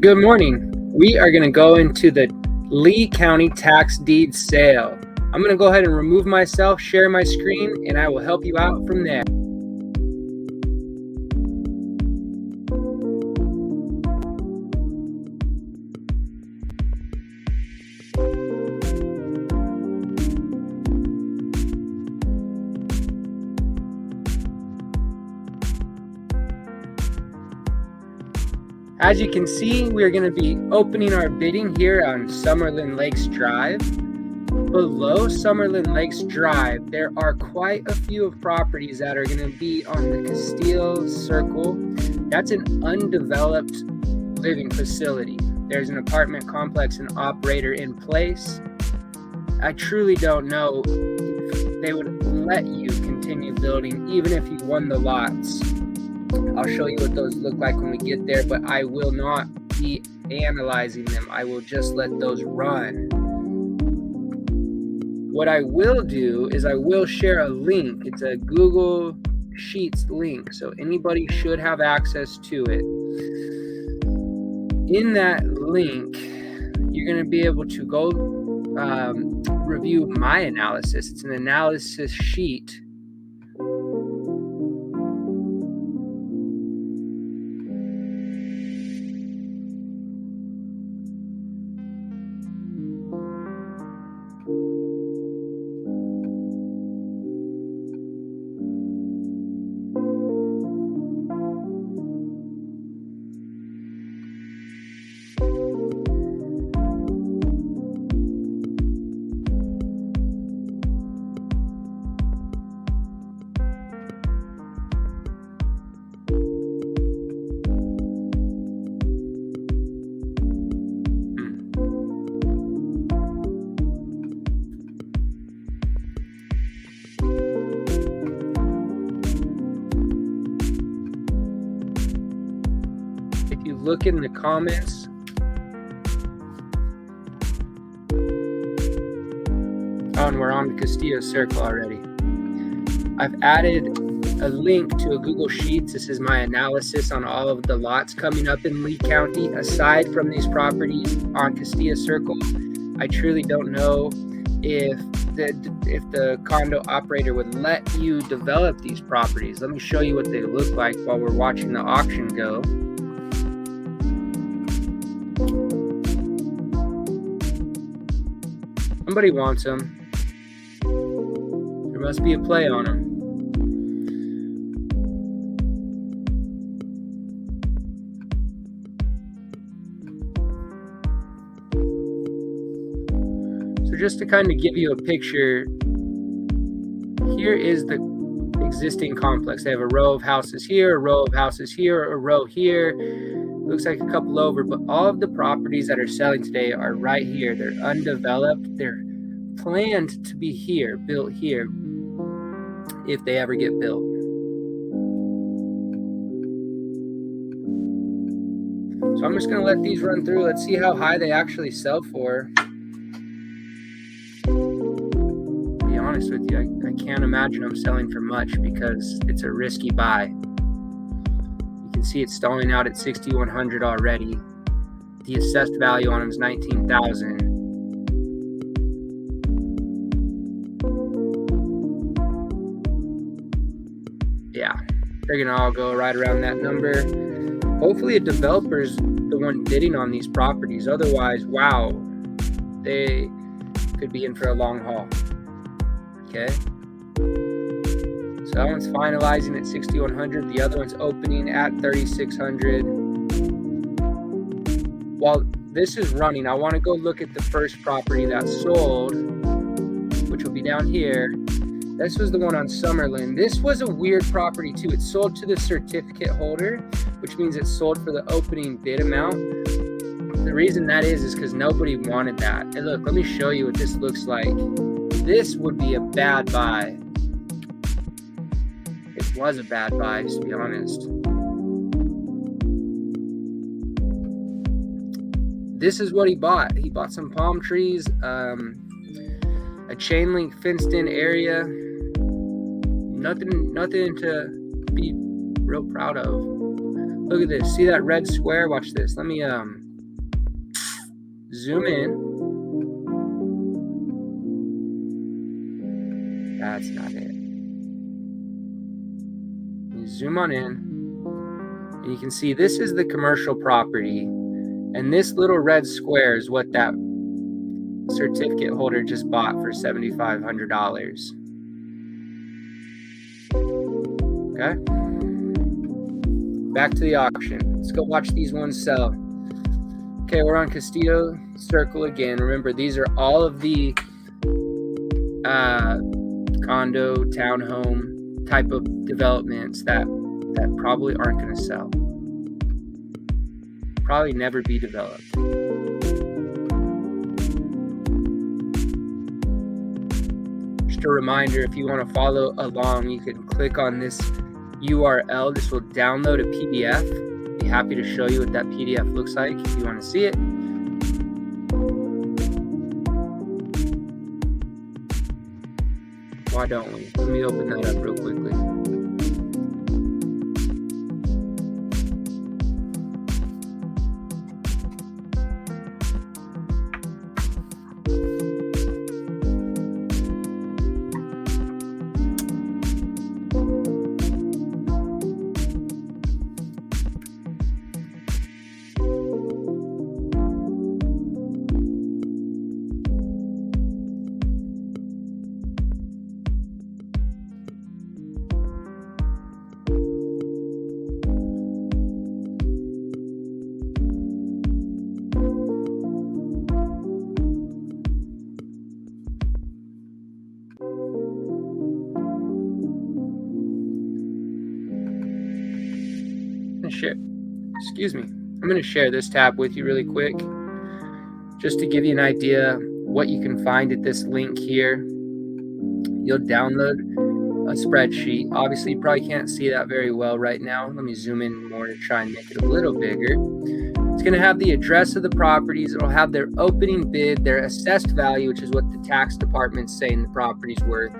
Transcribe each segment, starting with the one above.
Good morning. We are going to go into the Lee County tax deed sale. I'm going to go ahead and remove myself, share my screen, and I will help you out from there. As you can see, we are going to be opening our bidding here on Summerlin Lakes Drive. Below Summerlin Lakes Drive, there are quite a few of properties that are going to be on the Castile Circle. That's an undeveloped living facility. There's an apartment complex and operator in place. I truly don't know if they would let you continue building even if you won the lots. I'll show you what those look like when we get there, but I will not be analyzing them. I will just let those run. What I will do is I will share a link. It's a Google Sheets link, so anybody should have access to it. In that link, you're going to be able to go review my analysis. It's an analysis sheet. If you look in the comments, and we're on the Castillo Circle already. I've added a link to a Google Sheets. This is my analysis on all of the lots coming up in Lee County. Aside from these properties on Castillo Circle, I truly don't know if the condo operator would let you develop these properties. Let me show you what they look like while we're watching the auction go. Somebody wants them. There must be a play on them. So just to kind of give you a picture, here is the existing complex. They have a row of houses here, a row of houses here, a row here. Looks like a couple over, but all of the properties that are selling today are right here. They're undeveloped. They're planned to be here, built here, if they ever get built. So I'm just going to let these run through. Let's see how high they actually sell for. To be honest with you, I can't imagine them selling for much because it's a risky buy. You can see it's stalling out at 6,100 already. The assessed value on them is 19,000. Yeah, they're gonna all go right around that number. Hopefully a developer's the one bidding on these properties. Otherwise, wow, they could be in for a long haul. Okay. So that one's finalizing at 6,100. The other one's opening at 3,600. While this is running, I want to go look at the first property that sold, which will be down here. This was the one on Summerlin. This was a weird property too. It sold to the certificate holder, which means it sold for the opening bid amount. The reason that is because nobody wanted that. And look, let me show you what this looks like. This would be a bad buy. It was a bad buy, to be honest. This is what he bought. He bought some palm trees, a chain link fenced in area. Nothing to be real proud of. Look at this. See that red square? Watch this. Let me zoom in. That's not it. You zoom on in, and you can see this is the commercial property, and this little red square is what that certificate holder just bought for $7,500. Okay, back to the auction. Let's go watch these ones sell. Okay, we're on Castillo Circle again. Remember, these are all of the condo, townhome type of developments that probably aren't going to sell. Probably never be developed. Just a reminder, if you want to follow along, you can click on this URL. This will download a PDF. Be happy to show you what that PDF looks like if you want to see it. Why don't we? Let me open that up real quickly. I'm going to share this tab with you really quick, just to give you an idea what you can find at this link here. You'll download a spreadsheet. Obviously, you probably can't see that very well right now. Let me zoom in more to try and make it a little bigger. It's going to have the address of the properties. It'll have their opening bid, their assessed value, which is what the tax department's saying the property's worth.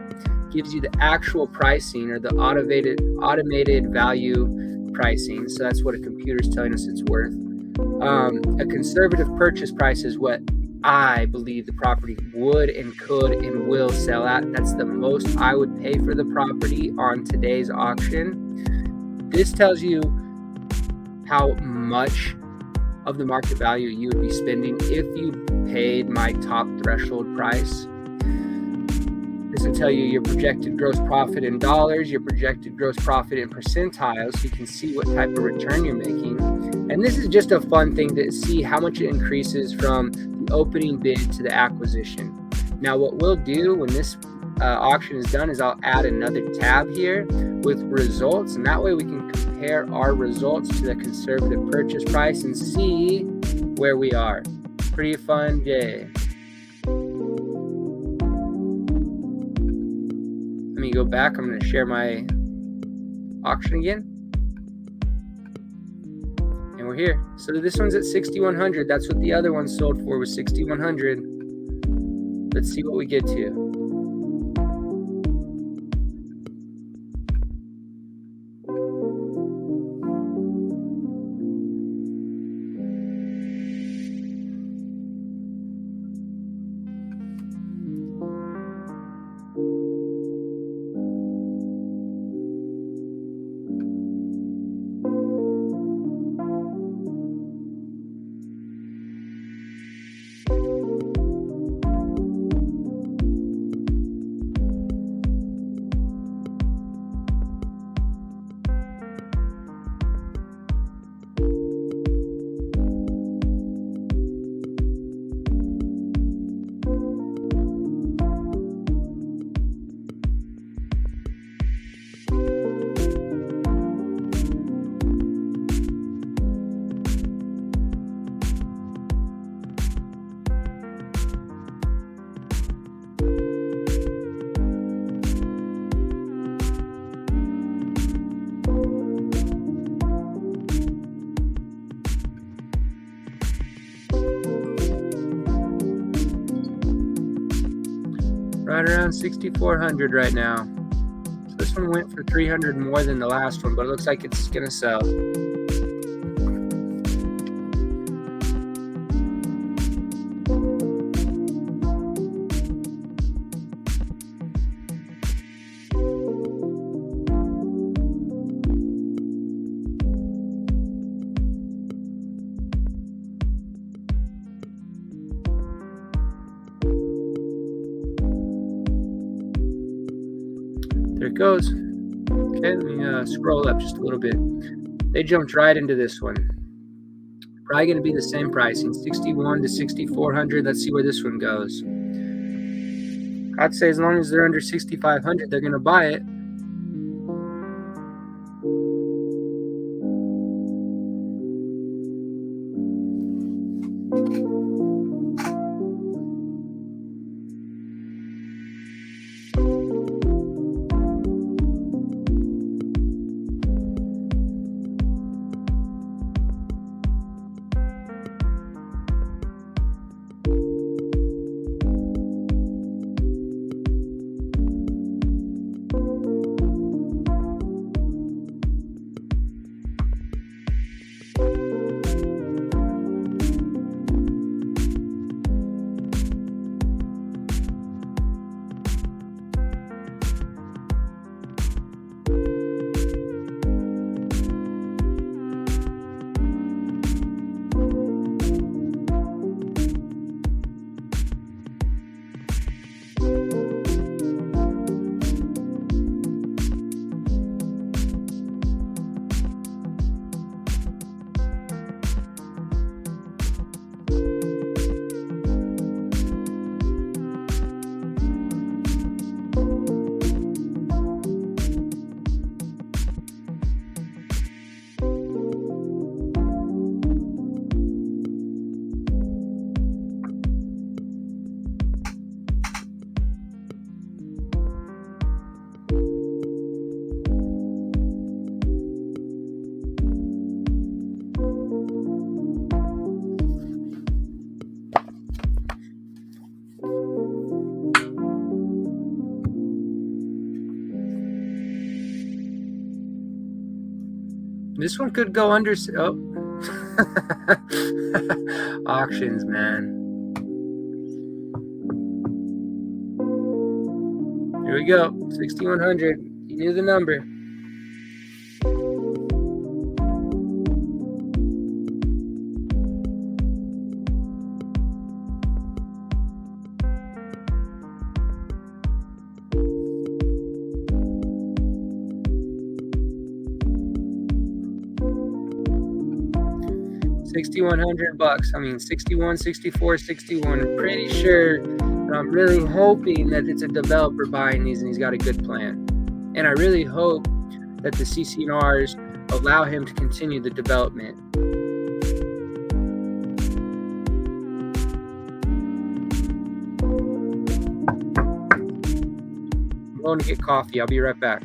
Gives you the actual pricing, or the automated value pricing. So that's what a computer's telling us it's worth. A conservative purchase price is what I believe the property would and could and will sell at. That's the most I would pay for the property on today's auction. This tells you how much of the market value you would be spending if you paid my top threshold price. This will tell you your projected gross profit in dollars, your projected gross profit in percentiles, so you can see what type of return you're making. And this is just a fun thing to see how much it increases from the opening bid to the acquisition. Now, what we'll do when this auction is done is I'll add another tab here with results, and that way we can compare our results to the conservative purchase price and see where we are. Pretty fun day. Let me go back. I'm going to share my auction again. And we're here. So this one's at $6,100. That's what the other one sold for, was $6,100. Let's see what we get to. Right around 6,400 right now. So this one went for 300 more than the last one, but it looks like it's gonna sell. There it goes. Okay, let me scroll up just a little bit. They jumped right into this one. Probably going to be the same pricing, 61 to 6,400. Let's see where this one goes. I'd say as long as they're under 6,500, they're going to buy it. This one could go under. Oh, auctions, man. Here we go. 6,100. You knew the number. $6,100. I mean, 61, 64, 61. I'm pretty sure, but I'm really hoping that it's a developer buying these and he's got a good plan. And I really hope that the CC&Rs allow him to continue the development. I'm going to get coffee. I'll be right back.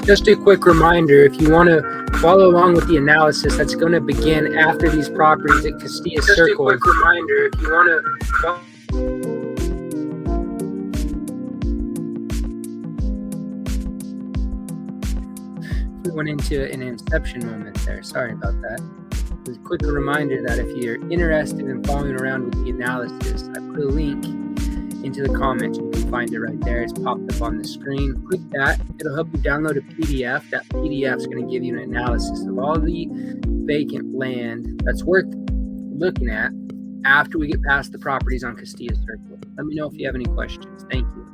Just a quick reminder, if you want to follow along with the analysis that's going to begin after these properties at Castilla Circle. Just a quick reminder, if you want to we went into an inception moment there. Sorry about that. Just a quick reminder that if you're interested in following around with the analysis, I put a link into the comments. You can find it right there. It's popped up on the screen. Click that. It'll help you download a PDF. That PDF is going to give you an analysis of all the vacant land that's worth looking at after we get past the properties on Castilla Circle. Let me know if you have any questions. Thank you.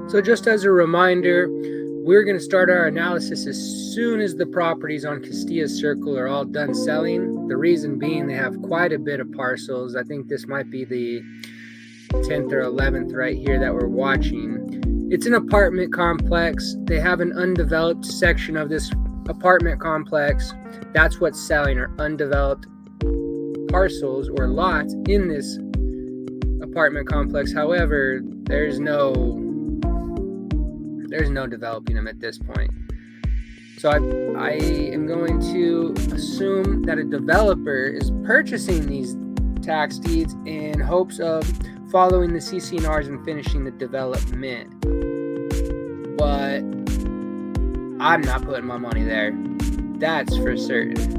So just as a reminder, we're going to start our analysis as soon as the properties on Castilla Circle are all done selling. The reason being they have quite a bit of parcels. I think this might be the 10th or 11th right here that we're watching. It's an apartment complex. They have an undeveloped section of this apartment complex. That's what's selling, are undeveloped parcels or lots in this apartment complex. However, there's no developing them at this point. So I am going to assume that a developer is purchasing these tax deeds in hopes of following the CC&Rs and finishing the development. But I'm not putting my money there. That's for certain.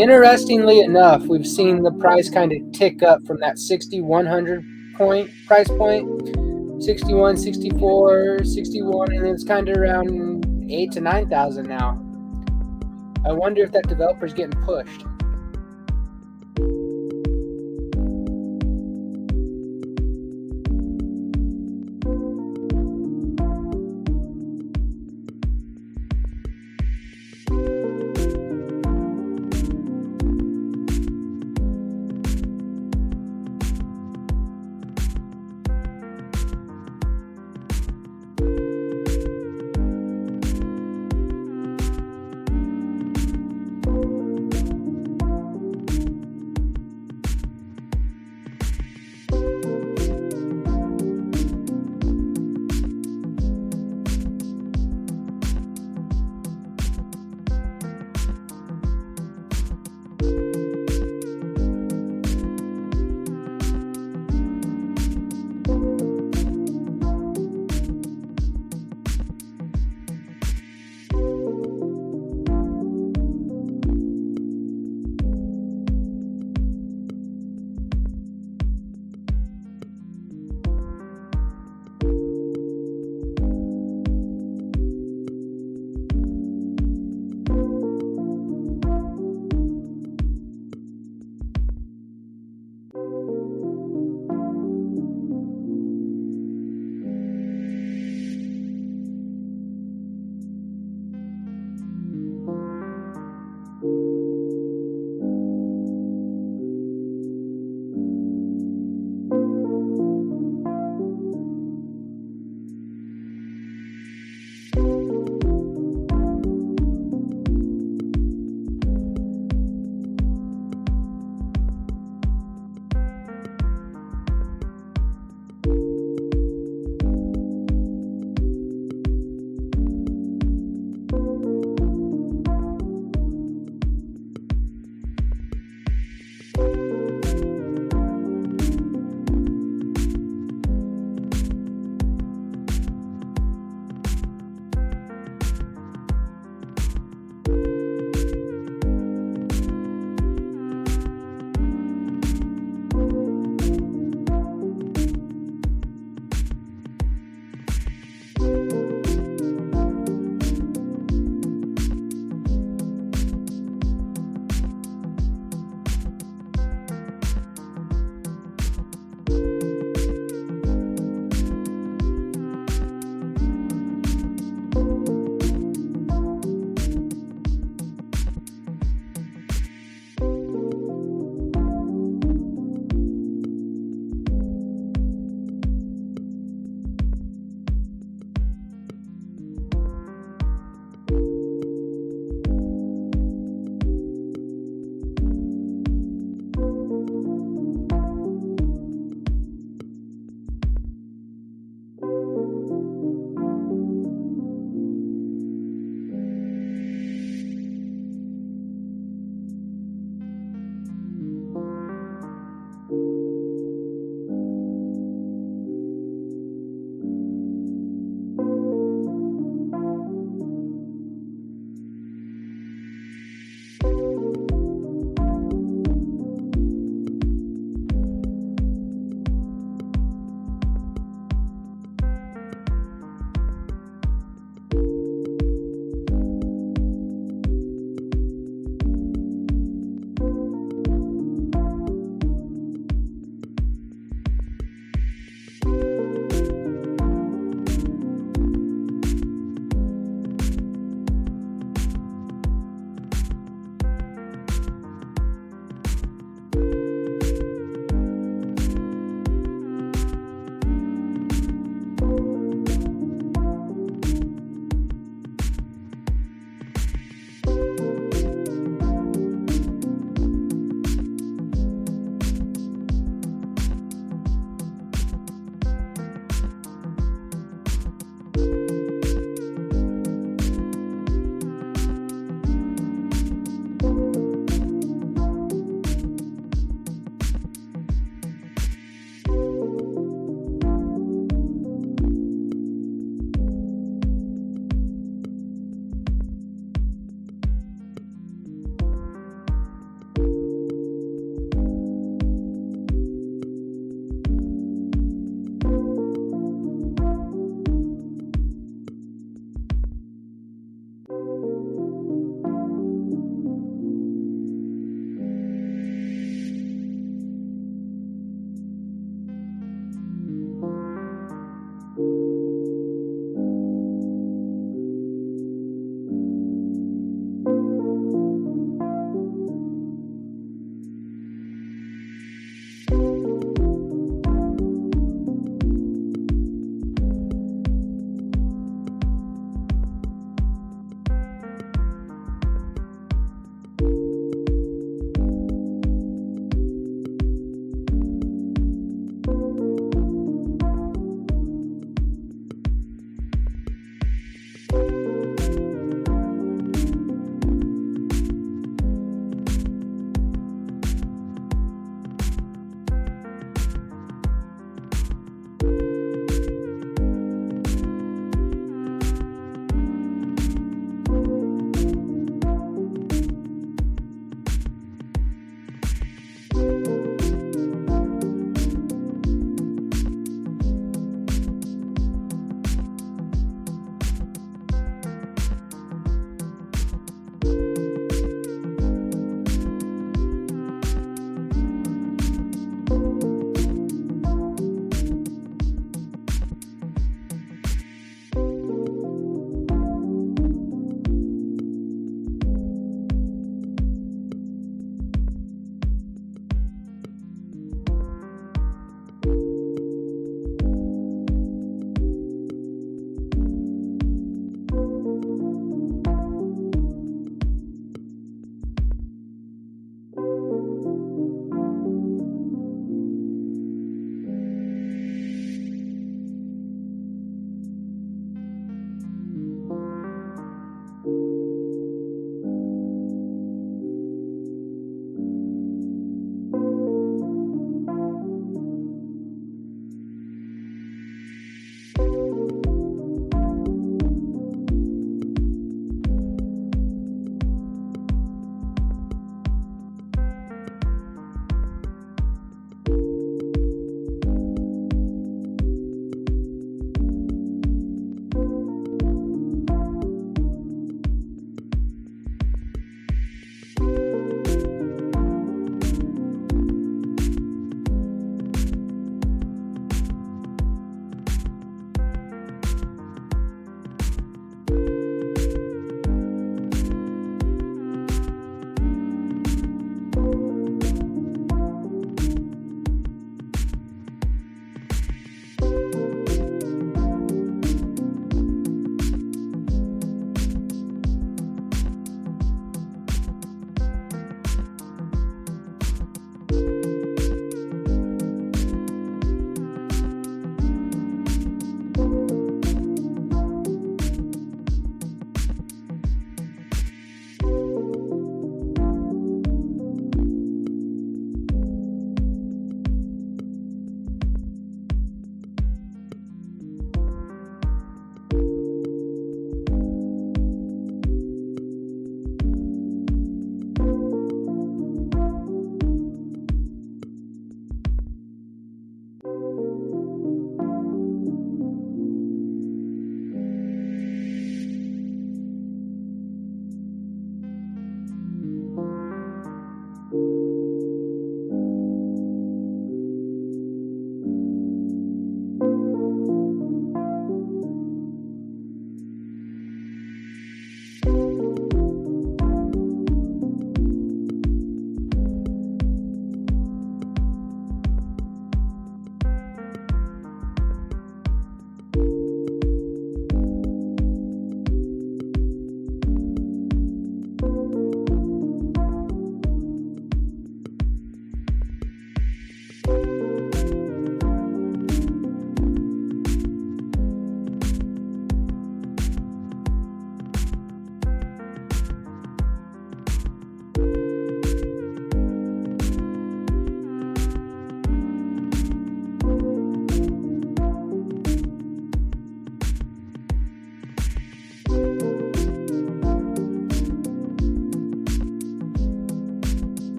Interestingly enough, we've seen the price kind of tick up from that 6,100 price point, 61, 64, 61, and it's kind of around 8 to 9,000 now. I wonder if that developer's getting pushed.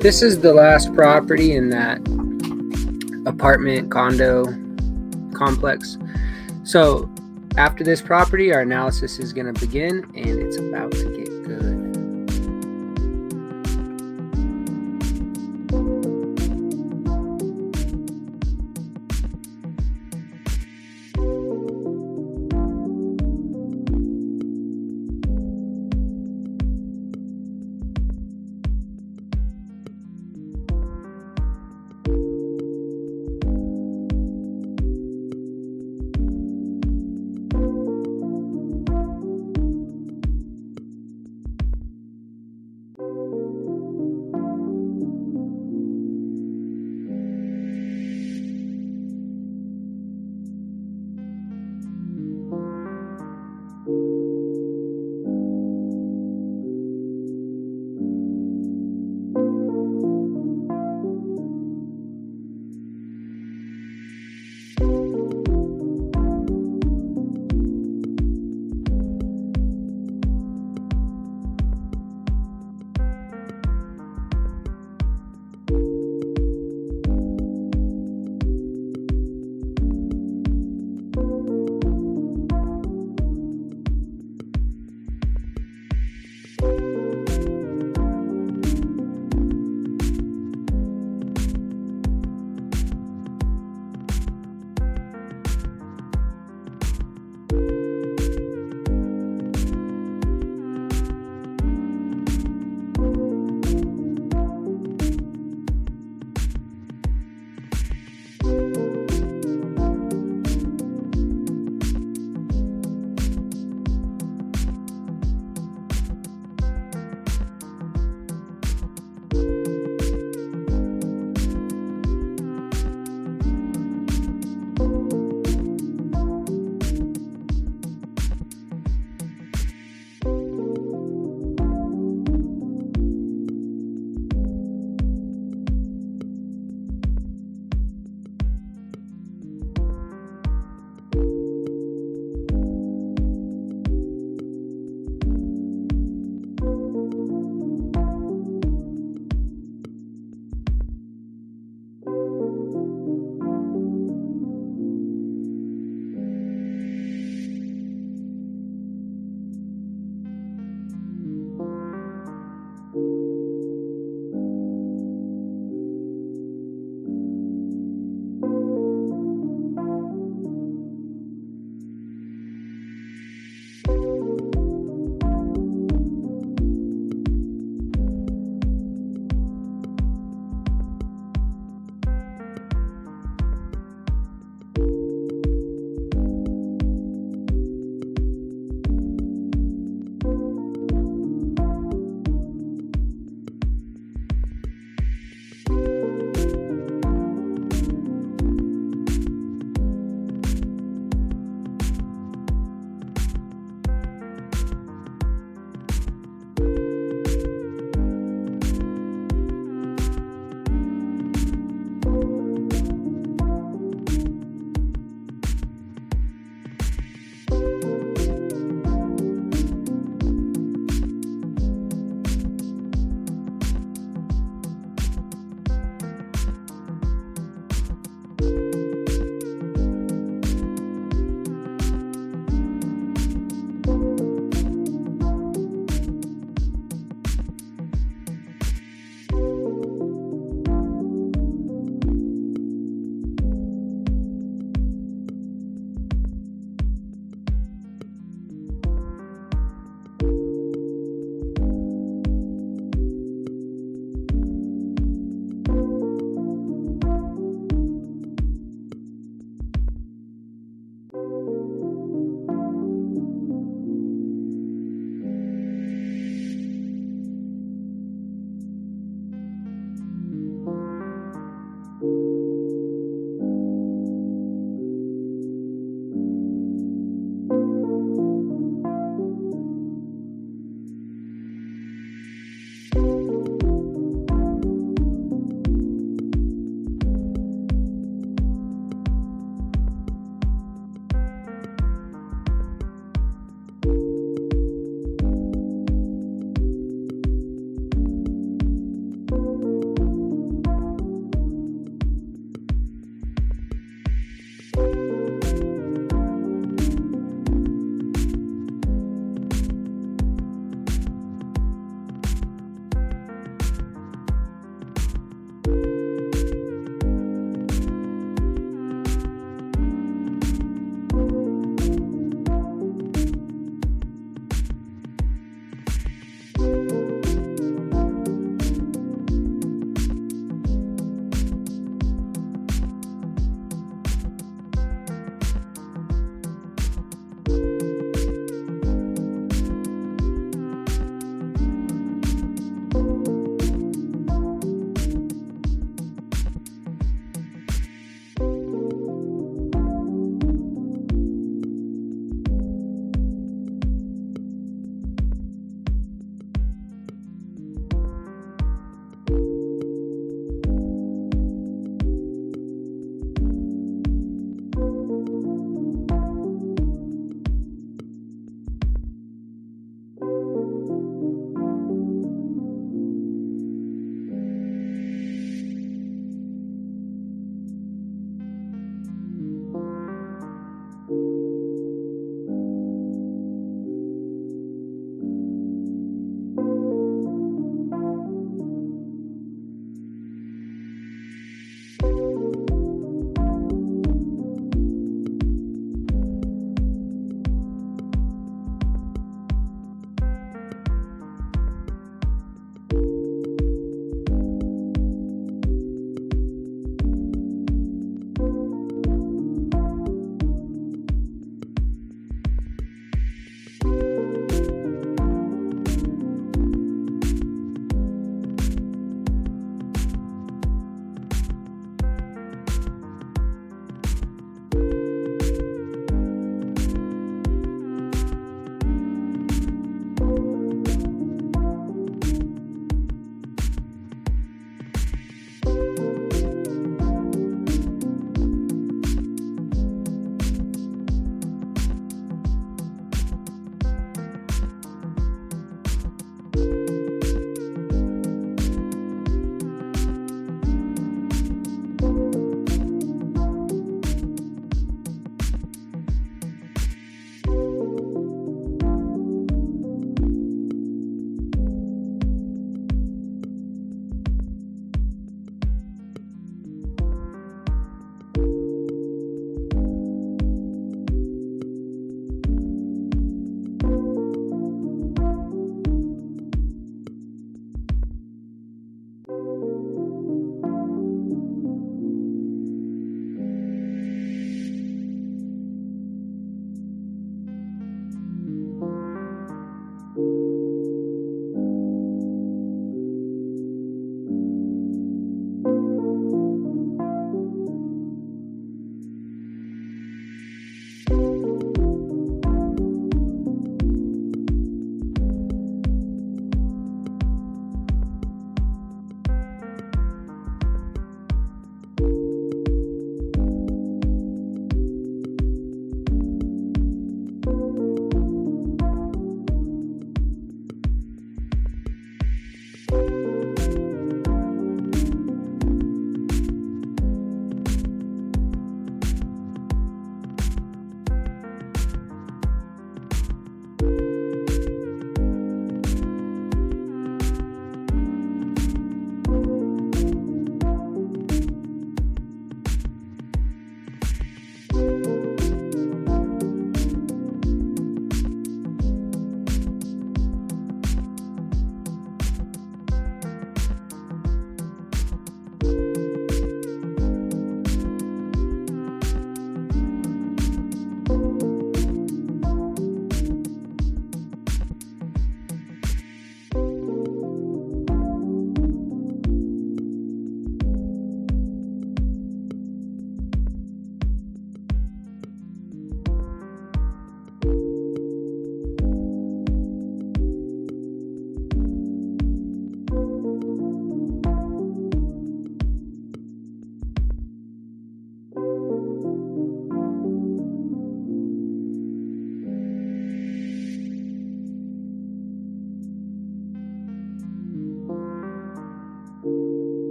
This is the last property in that apartment condo complex. So after this property, our analysis is going to begin, and it's about to get good.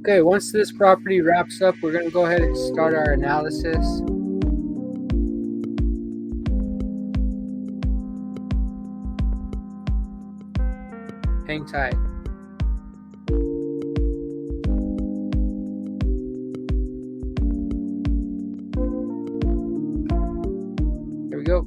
Okay, once this property wraps up, we're going to go ahead and start our analysis. Hang tight. Here we go.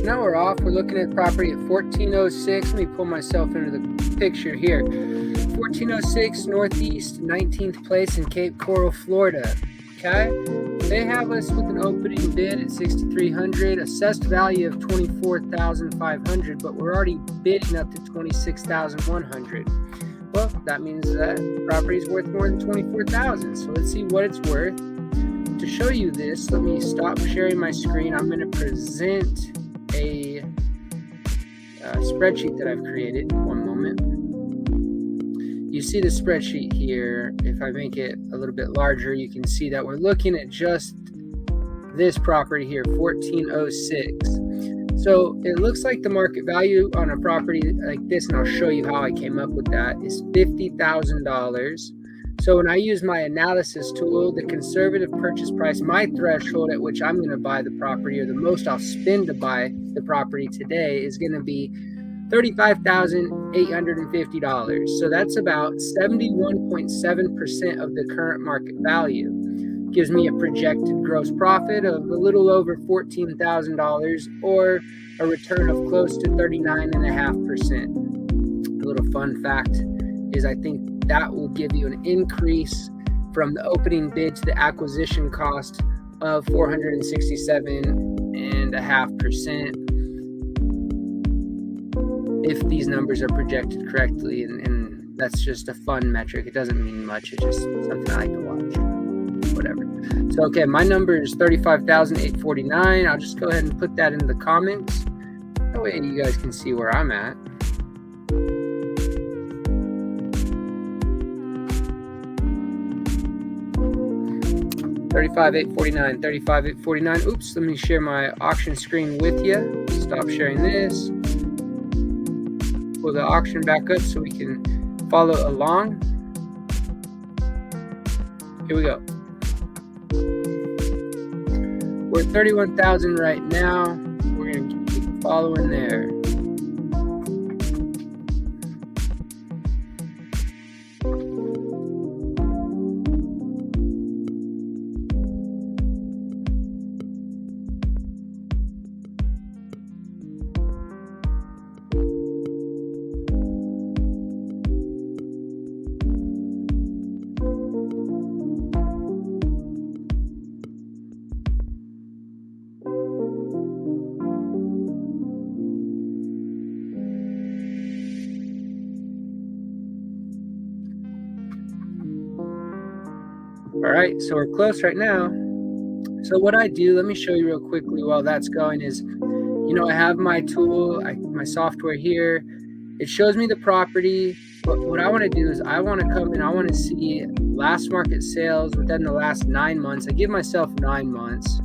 Now we're off. We're looking at property at 1406. Let me pull myself into the picture here. 1406 Northeast 19th Place in Cape Coral, Florida. Okay, they have us with an opening bid at $6,300, assessed value of $24,500, but we're already bidding up to $26,100. Well, that means that property is worth more than $24,000. So let's see what it's worth. To show you this, let me stop sharing my screen. I'm going to present a spreadsheet that I've created. One moment. You see the spreadsheet here. If I make it a little bit larger, you can see that we're looking at just this property here, 1406. So it looks like the market value on a property like this, and I'll show you how I came up with that, is $50,000. So when I use my analysis tool, the conservative purchase price, my threshold at which I'm going to buy the property, or the most I'll spend to buy the property today, is going to be $35,850. So that's about 71.7% of the current market value. Gives me a projected gross profit of a little over $14,000, or a return of close to 39.5%. A little fun fact is I think that will give you an increase from the opening bid to the acquisition cost of 467.5%. if these numbers are projected correctly, and that's just a fun metric. It doesn't mean much. It's just something I like to watch. Whatever. So, okay, my number is 35,849. I'll just go ahead and put that in the comments. That way you guys can see where I'm at. $35,849. Oops, let me share my auction screen with you. Stop sharing this. Pull the auction back up so we can follow along. Here we go. We're at 31,000 right now. We're going to keep following there. All right, so we're close right now. So what I do, let me show you real quickly while that's going is, I have my tool, my software here. It shows me the property. But what I want to do is I want to come in, I want to see last market sales within the last 9 months. I give myself 9 months.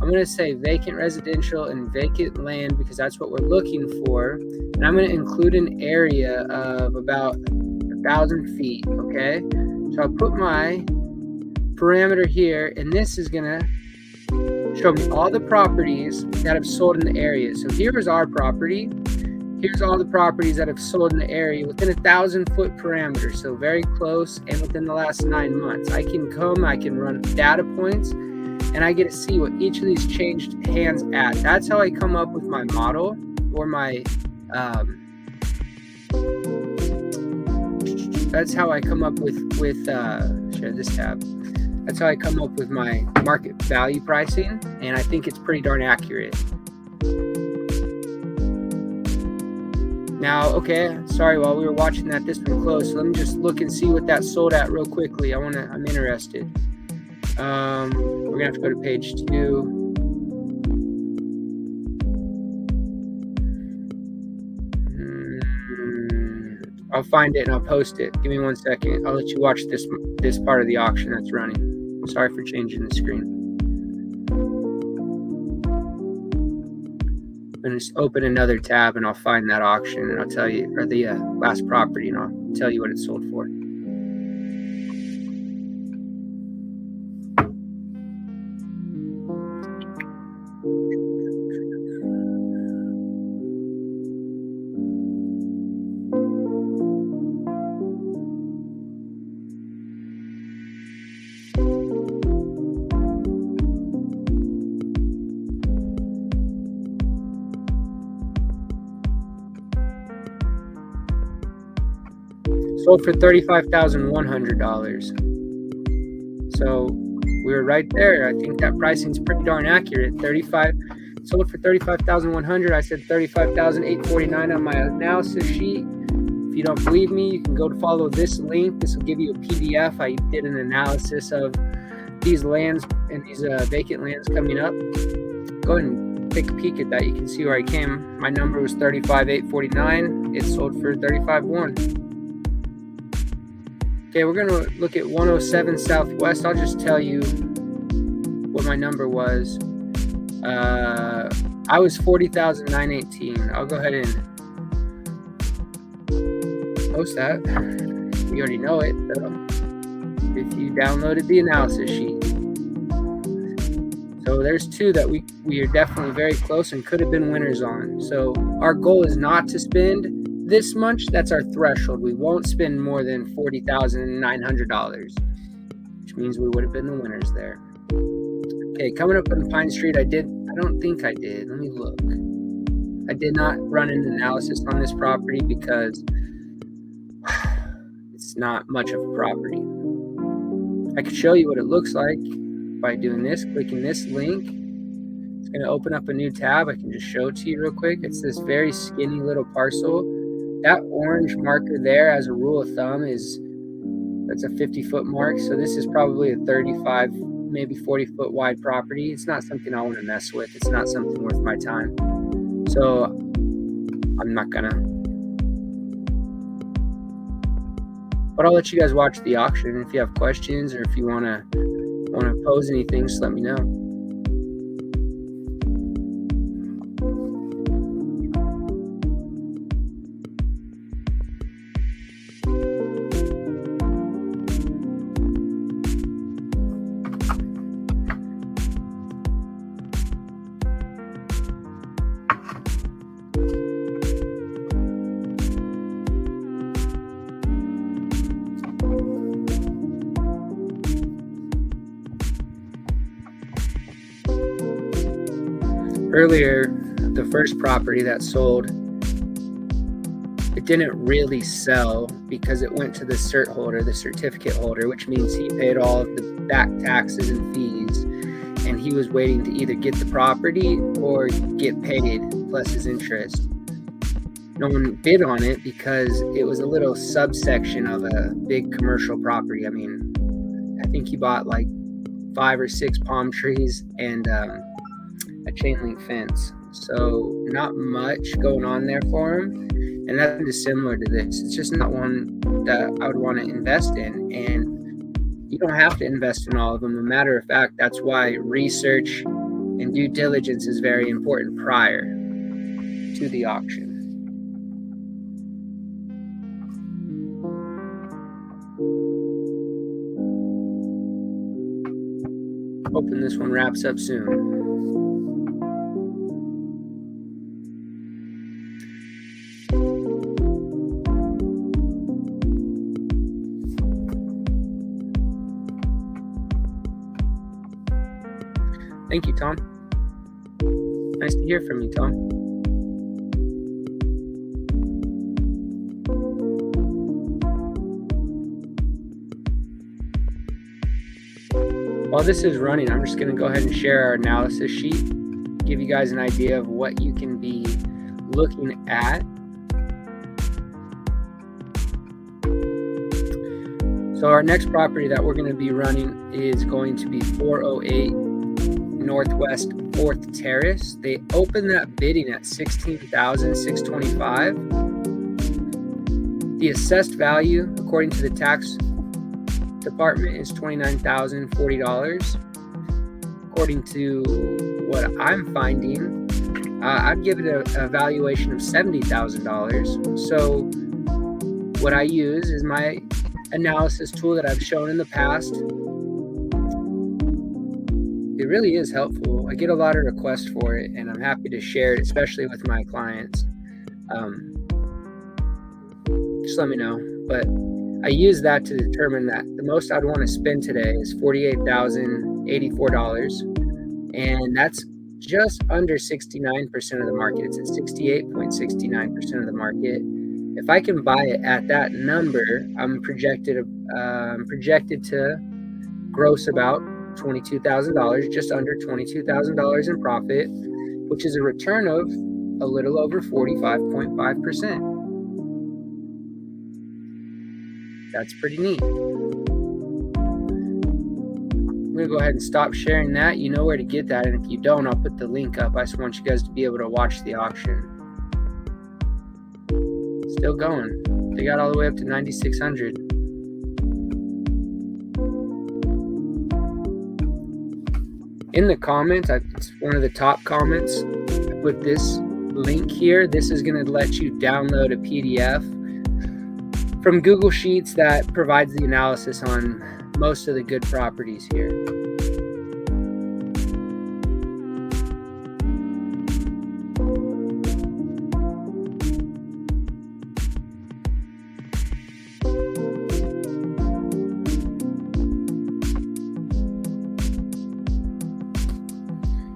I'm going to say vacant residential and vacant land because that's what we're looking for. And I'm going to include an area of about 1,000 feet, okay? So I'll put my parameter here, and this is going to show me all the properties that have sold in the area. So here's our property. Here's all the properties that have sold in the area within 1,000-foot parameter, so very close and within the last 9 months. I can run data points, and I get to see what each of these changed hands at. That's how I come up with my model or my, that's how I come up with share this tab. That's how I come up with my market value pricing, and I think it's pretty darn accurate. Now, okay, sorry, while we were watching this one close, so let me just look and see what that sold at real quickly. I'm interested. We're gonna have to go to page 2. I'll find it and I'll post it. Give me 1 second. I'll let you watch this part of the auction that's running. Sorry for changing the screen. I'm going to just open another tab and I'll find that auction and I'll tell you, or the last property, and I'll tell you what it sold for. Sold for $35,100. So we were right there. I think that pricing's pretty darn accurate. Sold for $35,100. I said $35,849 on my analysis sheet. If you don't believe me, you can go to follow this link. This will give you a PDF. I did an analysis of these lands and these vacant lands coming up. Go ahead and take a peek at that. You can see where I came. My number was $35,849. It sold for $35,100. Okay, we're going to look at 107 Southwest. I'll just tell you what my number was. I was $40,918. I'll go ahead and post that. You already know it, though, if you downloaded the analysis sheet. So there's 2 that we are definitely very close and could have been winners on. So our goal is not to spend this much. That's our threshold. We won't spend more than $40,900, which means we would have been the winners there. Okay, coming up on Pine Street, I don't think I did. Let me look. I did not run an analysis on this property because it's not much of a property. I could show you what it looks like by doing this, clicking this link. It's going to open up a new tab. I can just show it to you real quick. It's this very skinny little parcel. That orange marker there, as a rule of thumb, that's a 50-foot mark. So this is probably a 35, maybe 40-foot wide property. It's not something I want to mess with. It's not something worth my time. So I'm not gonna. But I'll let you guys watch the auction. If you have questions or if you wanna pose anything, just let me know. earlier, the first property that sold, it didn't really sell because it went to the cert holder, the certificate holder, which means he paid all of the back taxes and fees, and he was waiting to either get the property or get paid plus his interest. No one bid on it because it was a little subsection of a big commercial property. I mean, I think he bought like 5 or 6 palm trees and a chain link fence. So not much going on there for him. And that is similar to this. It's just not one that I would want to invest in. And you don't have to invest in all of them. As a matter of fact, that's why research and due diligence is very important prior to the auction. Hoping this one wraps up soon. Thank you, Tom. Nice to hear from you, Tom. While this is running, I'm just going to go ahead and share our analysis sheet, give you guys an idea of what you can be looking at. So our next property that we're going to be running is going to be 408 Northwest 4th Terrace. They opened that bidding at $16,625. The assessed value, according to the tax department, is $29,040. According to what I'm finding, I'd give it a valuation of $70,000. So what I use is my analysis tool that I've shown in the past. It really is helpful. I get a lot of requests for it, and I'm happy to share it, especially with my clients. Just let me know. But I use that to determine that the most I'd want to spend today is $48,084, and that's just under 69% of the market. It's at 68.69% of the market. If I can buy it at that number, I'm projected to gross about $22,000, just under $22,000 in profit, which is a return of a little over 45.5%. That's pretty neat. I'm going to go ahead and stop sharing that. You know where to get that, and if you don't, I'll put the link up. I just want you guys to be able to watch the auction. Still going. They got all the way up to 9,600. In the comments, it's one of the top comments. I put this link here. This is going to let you download a PDF from Google Sheets that provides the analysis on most of the good properties here.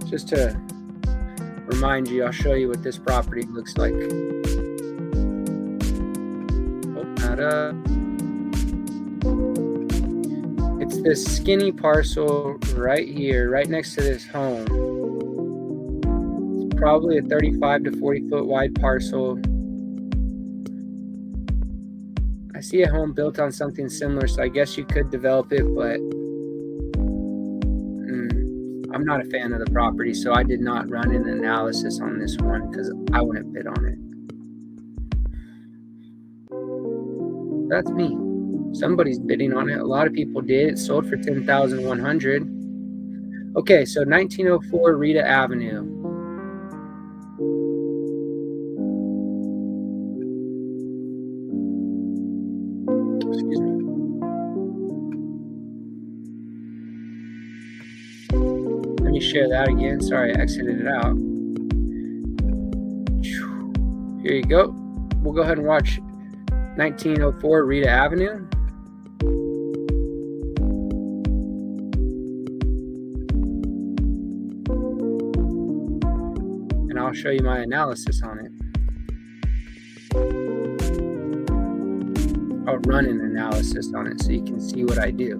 Just to remind you, I'll show you what this property looks like. Open that up. It's this skinny parcel right here, right next to this home. It's probably a 35 to 40 foot wide parcel. I see a home built on something similar, so I guess you could develop it, but I'm not a fan of the property, so I did not run an analysis on this one because I wouldn't bid on it. That's me. Somebody's bidding on it. A lot of people did. It sold for $10,100. Okay, so 1904 Rita Avenue. Excuse me. Let me share that again. Sorry, I exited it out. Here you go. We'll go ahead and watch 1904 Rita Avenue. I'll show you my analysis on it. I'll run an analysis on it so you can see what I do.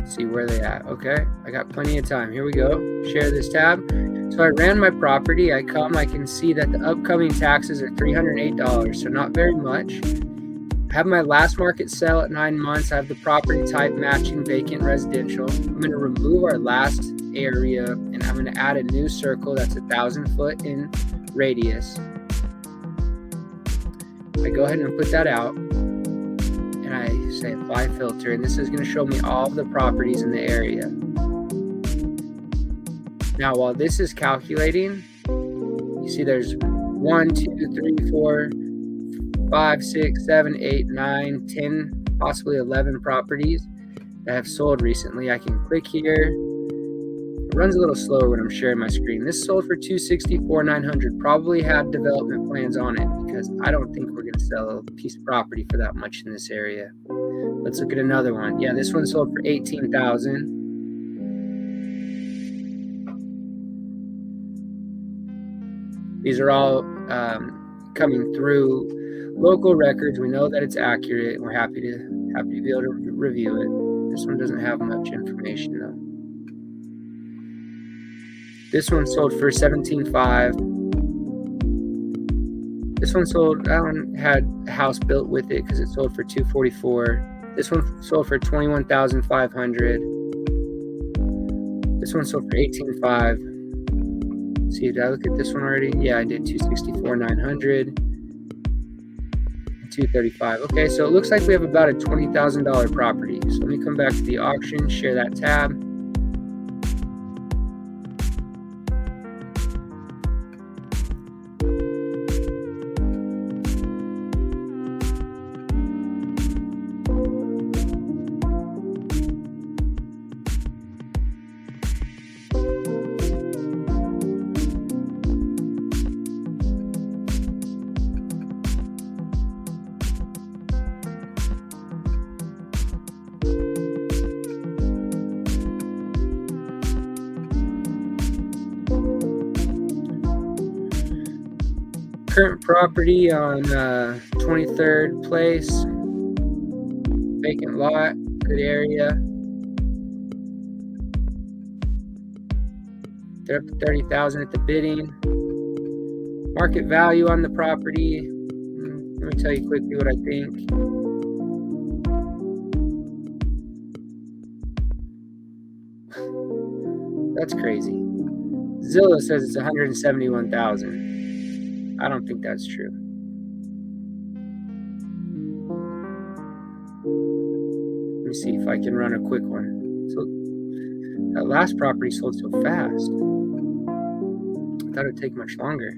See where they at. Okay, I got plenty of time. Here we go. Share this tab. So I ran my property. I can see that the upcoming taxes are $308, so not very much. I have my last market sale at 9 months. I have the property type matching vacant residential. I'm going to remove our last area and I'm going to add a new circle that's 1,000 foot in radius. I go ahead and put that out and I say apply filter, and this is going to show me all of the properties in the area. Now while this is calculating, you see there's 1, 2, 3, 4, 5, 6, 7, 8, 9, 10, possibly 11 properties that have sold recently. I can click here. It runs a little slower when I'm sharing my screen. This sold for $264,900. Probably had development plans on it because I don't think we're going to sell a piece of property for that much in this area. Let's look at another one. Yeah, this one sold for $18,000. These are all coming through local records. We know that it's accurate. We're happy to be able to review it. This one doesn't have much information though. This one sold for $17,500. This one sold, that one had a house built with it because it sold for $244,000. This one sold for $21,500. This one sold for $18,500. See, did I look at this one already? Yeah, I did. $264,900. $235,000. Okay, so it looks like we have about a $20,000 property. So let me come back to the auction, share that tab. Current property on 23rd place, vacant lot, good area. They're up to $30,000 at the bidding. Market value on the property. Let me tell you quickly what I think. That's crazy. Zillow says it's $171,000. I don't think that's true. Let me see if I can run a quick one. So that last property sold so fast. I thought it'd take much longer.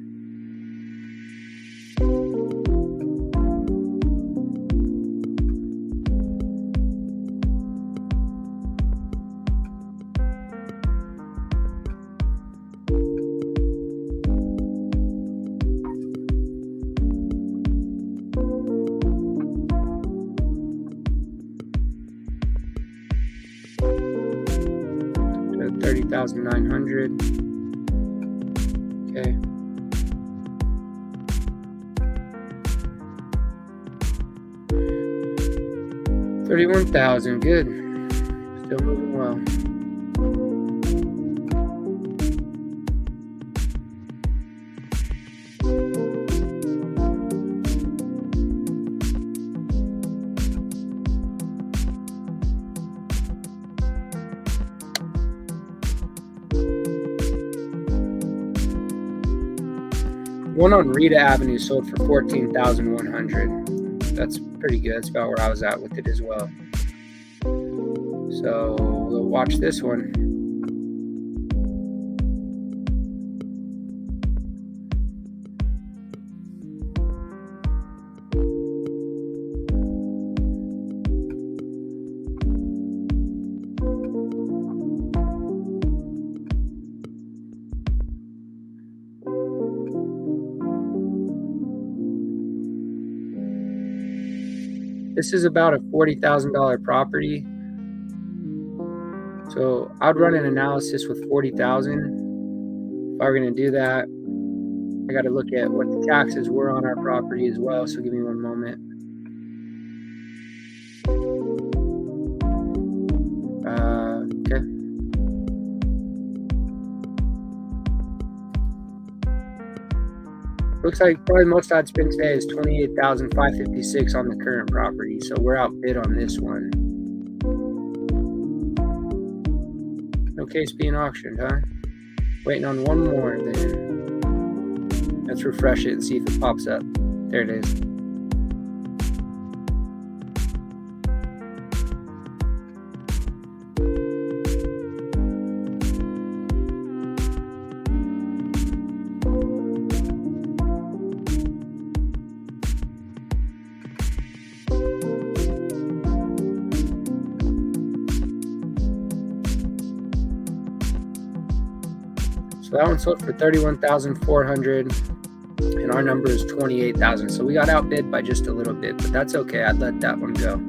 $30,900. Okay. $31,000. Good. Still moving well. One on Rita Avenue sold for $14,100. That's pretty good. That's about where I was at with it as well. So we'll watch this one. This is about a $40,000 property. So I'd run an analysis with $40,000. If I were going to do that, I got to look at what the taxes were on our property as well. So give me one moment. Okay. Looks like probably most I'd spend today is $28,556 on the current property. So we're outbid on this one. No case being auctioned, huh? Waiting on one more then. Let's refresh it and see if it pops up. There it is. So that one sold for $31,400, and our number is $28,000. So we got outbid by just a little bit, but that's okay. I'd let that one go.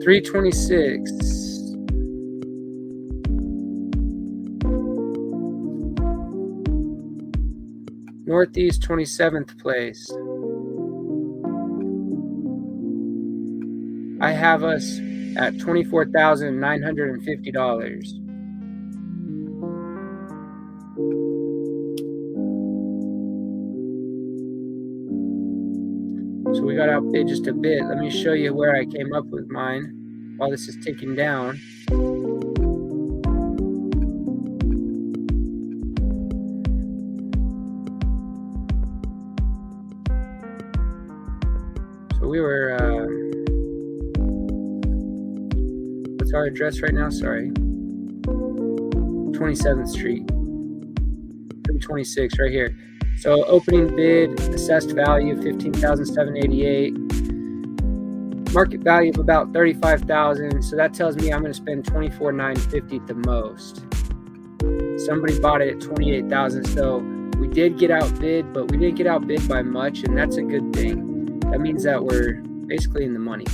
$326. Northeast 27th place. I have us at $24,950. So we got outbid just a bit. Let me show you where I came up with mine while this is ticking down. So we were, what's our address right now? Sorry. 27th Street. 326 right here. So opening bid, assessed value $15,788. Market value of about $35,000. So that tells me I'm going to spend $24,950 at the most. Somebody bought it at $28,000. So we did get outbid, but we didn't get outbid by much, and that's a good thing. That means that we're basically in the money.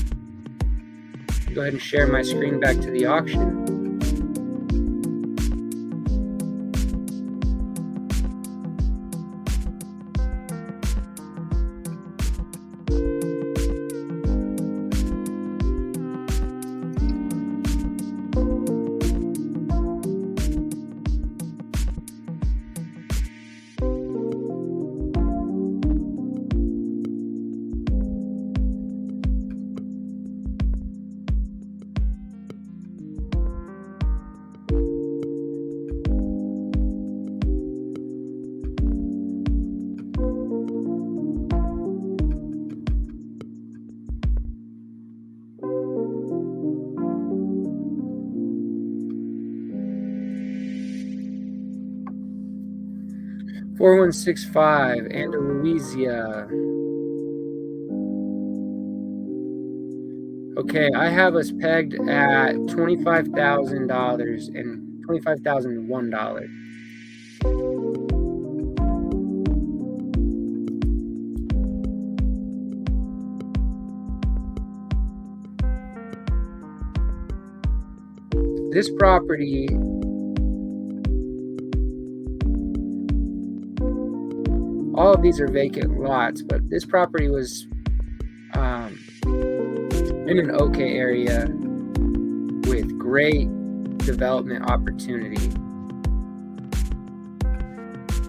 Go ahead and share my screen back to the auction. $4165 Andalusia. Okay, I have us pegged at $25,000 and $25,001. This property, all of these are vacant lots, but this property was in an okay area with great development opportunity.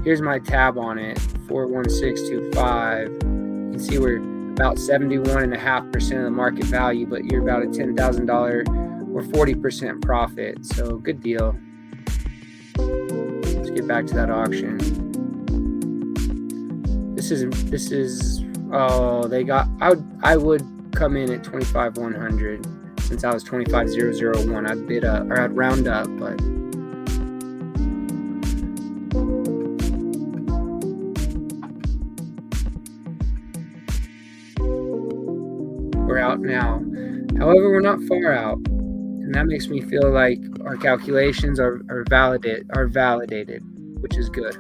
Here's my tab on it, 41625. You can see we're about 71.5% of the market value, but you're about a $10,000 or 40% profit. So good deal. Let's get back to that auction. This is they got, I would come in at 25,100 since I was 25,001. I'd bid up, or I'd round up, but we're out now. However, we're not far out, and that makes me feel like our calculations are validated, which is good.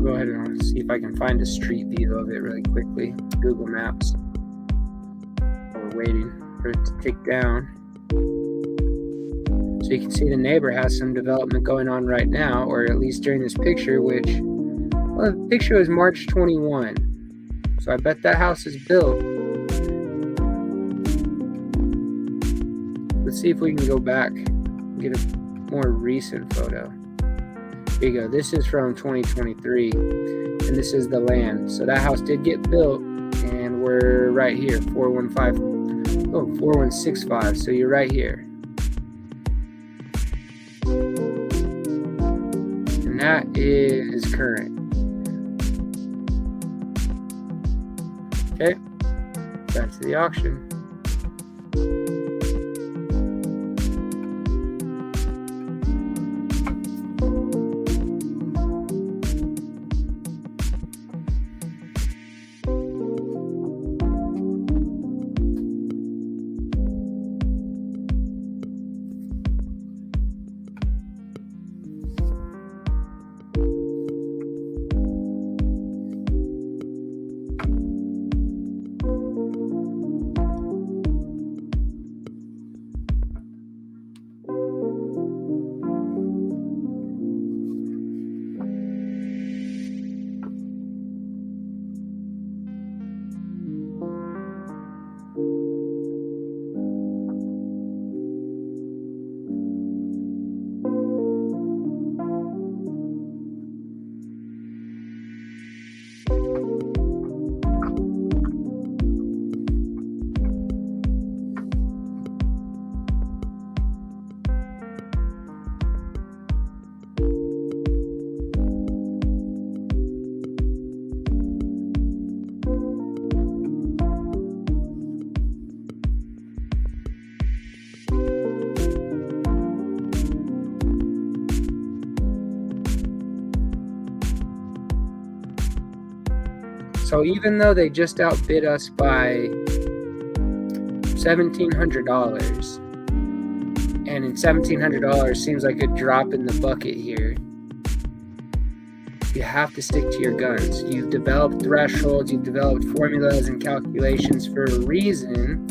Go ahead and see if I can find a street view of it really quickly. Google Maps. While we're waiting for it to tick down. So you can see the neighbor has some development going on right now, or at least during this picture, which, well, the picture was March 21. So I bet that house is built. Let's see if we can go back and get a more recent photo. Here you go. This is from 2023, and this is the land. So that house did get built, and we're right here, 4165. So you're right here. And that is current. Okay, back to the auction. So even though they just outbid us by $1,700, and in $1,700 seems like a drop in the bucket here, you have to stick to your guns. You've developed thresholds, you've developed formulas and calculations for a reason,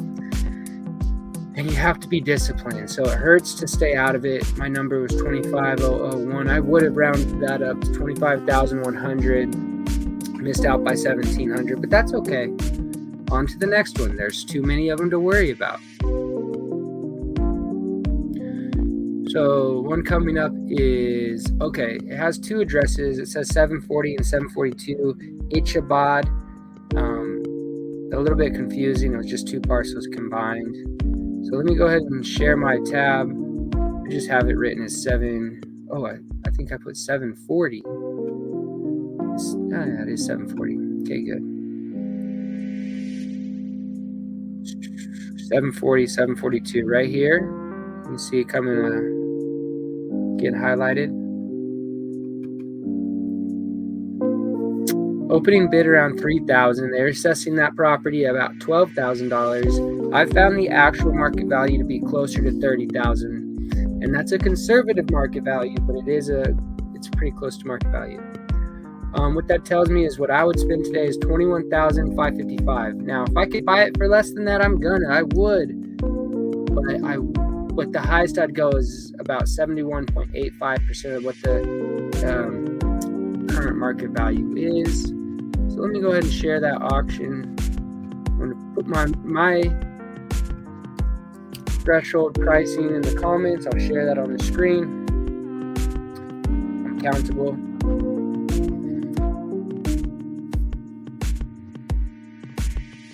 and you have to be disciplined. So it hurts to stay out of it. My number was 25,001. I would have rounded that up to 25,100. Missed out by 1,700, but that's okay. On to the next one. There's too many of them to worry about. So one coming up is, okay, it has two addresses. It says 740 and 742 Ichabod. A little bit confusing. It was just two parcels combined. So let me go ahead and share my tab. I just have it written as I think I put 740. Yeah, it is 740. Okay, good. 740, 742 right here. You can see it coming, getting highlighted. Opening bid around $3,000. They're assessing that property about $12,000. I found the actual market value to be closer to $30,000, and that's a conservative market value, but it's pretty close to market value. What that tells me is what I would spend today is $21,555. Now, if I could buy it for less than that, I would. But the highest I'd go is about 71.85% of what the current market value is. So let me go ahead and share that auction. I'm going to put my threshold pricing in the comments. I'll share that on the screen. I'm countable.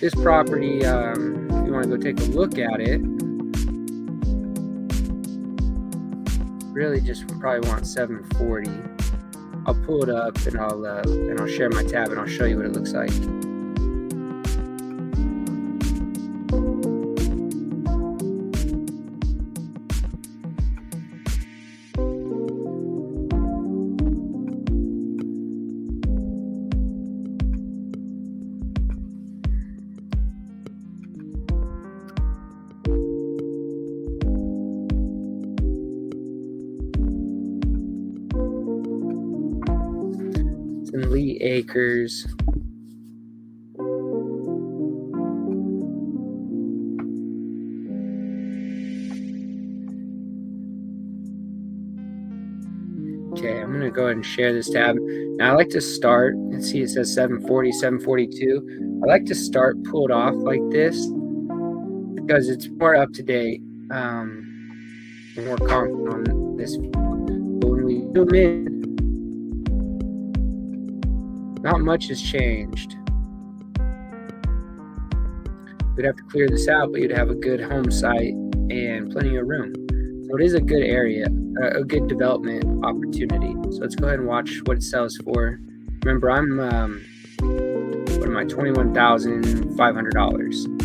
this property, if you want to go take a look at it, really just probably want 740. I'll pull it up and I'll share my tab and I'll show you what it looks like. Lee Acres. Okay, I'm gonna go ahead and share this tab. Now I like to start, let's see, it says 740, 742. I like to start pulled off like this because it's more up to date, more confident on this. But when we zoom in, not much has changed. We'd have to clear this out, but you'd have a good home site and plenty of room. So it is a good area, a good development opportunity. So let's go ahead and watch what it sells for. Remember, I'm, what am I, $21,500.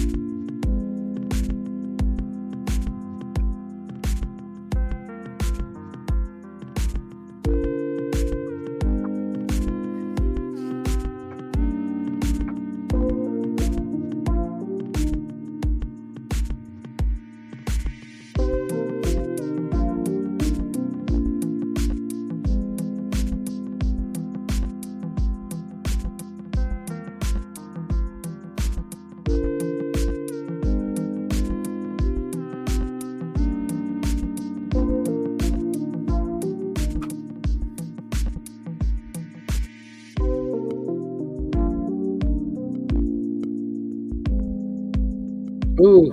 Ooh,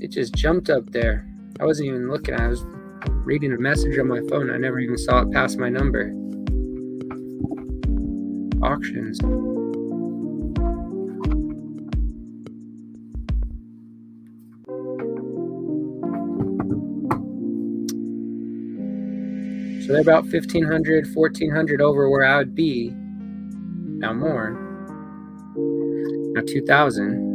it just jumped up there. I wasn't even looking. I was reading a message on my phone. I never even saw it pass my number. Auctions. So they're about 1,500, 1,400 over where I would be. Now more. Now 2,000.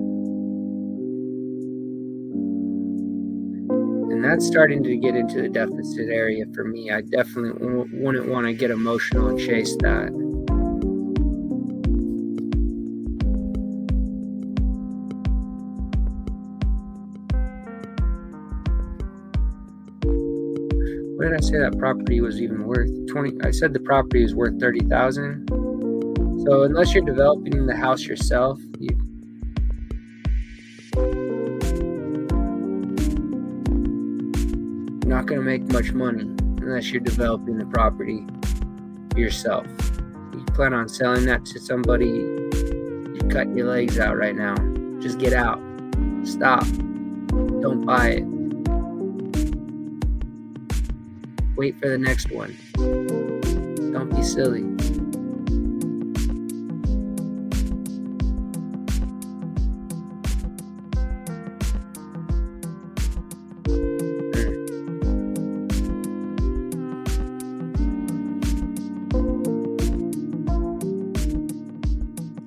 And that's starting to get into the deficit area for me. I definitely wouldn't want to get emotional and chase that. What did I say that property was even worth? 20. I said the property is worth 30,000. So unless you're developing the house yourself, you're not going to make much money unless you're developing the property yourself. You plan on selling that to somebody, you're cutting your legs out right now. Just get out. Stop. Don't buy it. Wait for the next one. Don't be silly.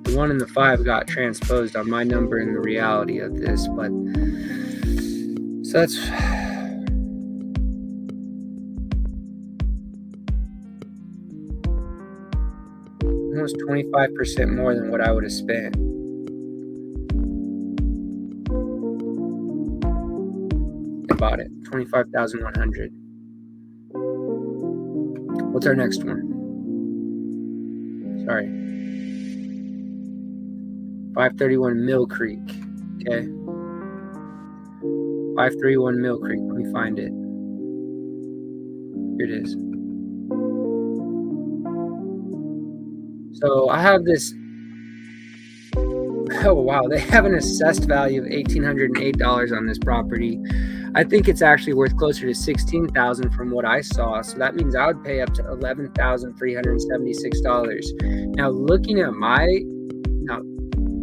The 1 and the 5 got transposed on my number in the reality of this, but so that's almost 25% more than what I would have spent. I bought it, 25,100. What's our next one? Sorry. 531 Mill Creek. Okay. 531 Mill Creek. Let me find it. Here it is. So I have this. Oh wow, they have an assessed value of $1,808 on this property. I think it's actually worth closer to $16,000 from what I saw. So that means I would pay up to $11,376. Now looking at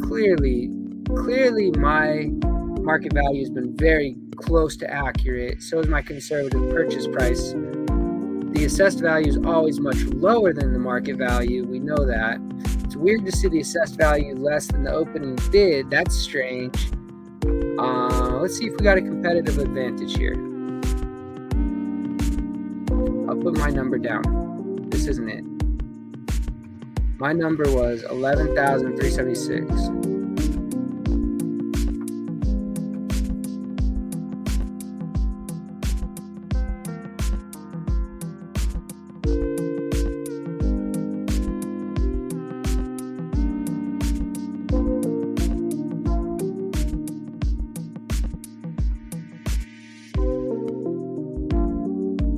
clearly clearly my market value has been very close to accurate. So is my conservative purchase price. The assessed value is always much lower than the market value. We know that. It's weird to see the assessed value less than the opening bid. That's strange. Let's see if we got a competitive advantage here. I'll put my number down. This isn't it. My number was 11,376.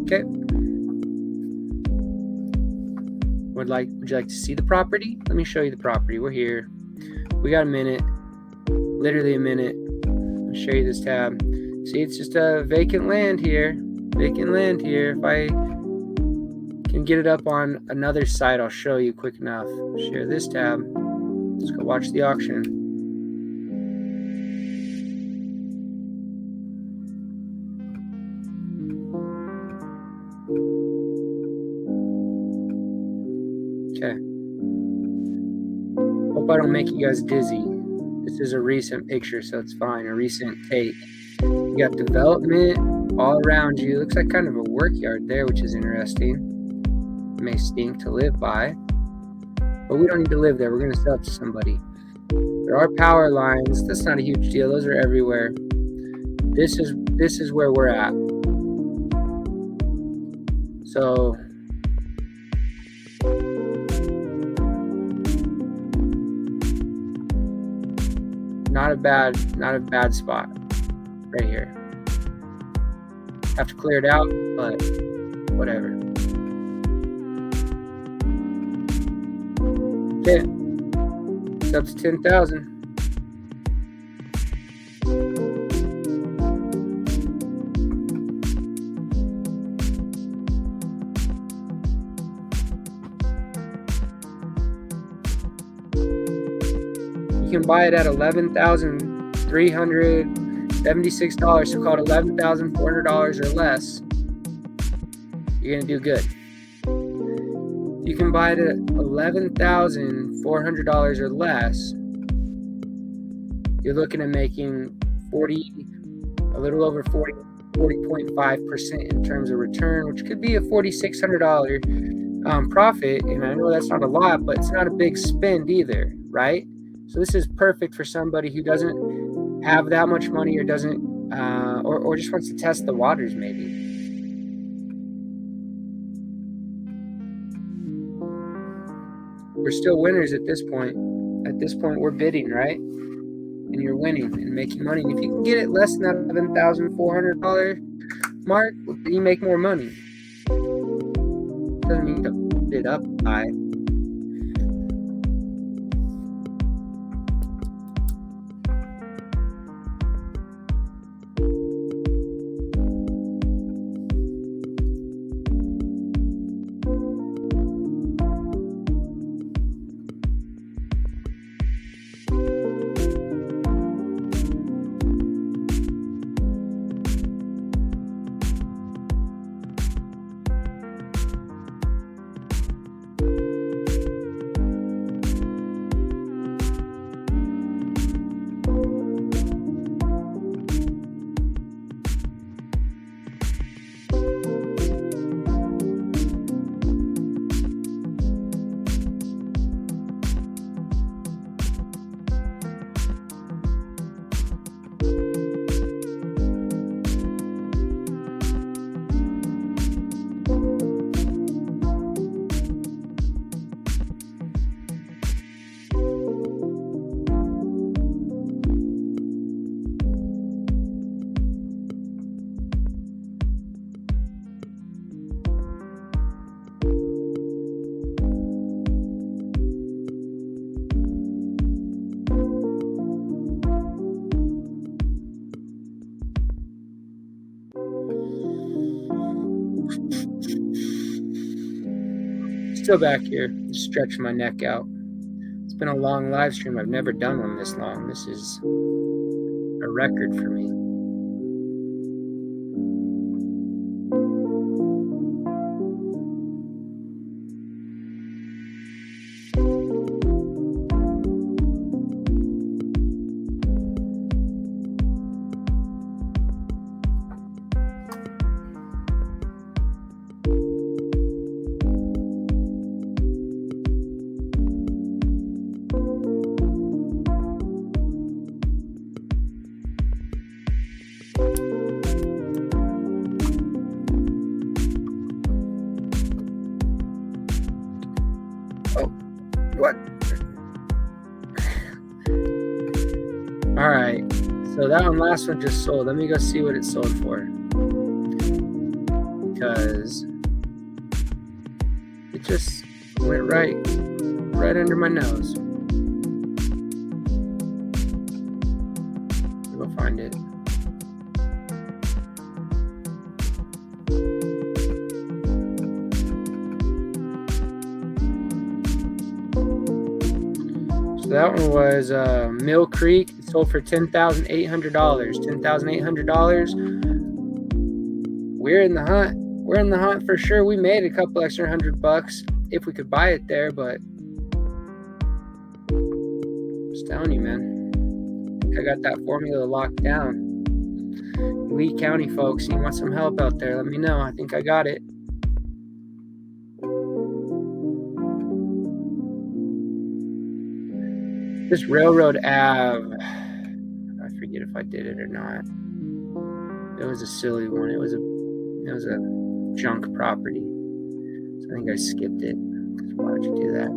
Okay. Would you like to see the property? Let me show you the property. We're here. We got a minute. Literally a minute. I'll show you this tab. See, it's just a vacant land here. Vacant land here. If I can get it up on another site, I'll show you quick enough. Share this tab. Let's go watch the auction. Okay. Hope I don't make you guys dizzy. This is a recent picture, so it's fine. A recent take. You got development all around you. Looks like kind of a work yard there, which is interesting. It may stink to live by, but we don't need to live there. We're going to sell it to somebody. There are power lines. That's not a huge deal. Those are everywhere. This is where we're at. So not a bad spot right here. Have to clear it out, but whatever. Okay, it's up to 10,000. You can buy it at $11,376, so call it $11,400 or less. You're gonna do good. You can buy it at $11,400 or less. You're looking at making a little over 40.5% in terms of return, which could be a $4,600 profit. And I know that's not a lot, but it's not a big spend either, right? So this is perfect for somebody who doesn't have that much money or doesn't, or just wants to test the waters maybe. We're still winners at this point. At this point, we're bidding, right? And you're winning and making money. And if you can get it less than that $11,400 mark, you make more money. Doesn't mean to bid up high. Still back here, just stretching my neck out. It's It's been a long live stream. I've never done one this long. This is a record for me. What? All right. So that last one just sold. Let me go see what it sold for. Because it just went right under my nose. Go find it. So that one was Mill Creek. It sold for $10,800. $10,800. We're in the hunt. We're in the hunt for sure. We made a couple extra $100 if we could buy it there, but I'm just telling you, man. I got that formula locked down. Lee County folks, you want some help out there? Let me know. I think I got it. This Railroad Ave, I forget if I did it or not. It was a silly one. It was a junk property. So I think I skipped it. Why would you do that?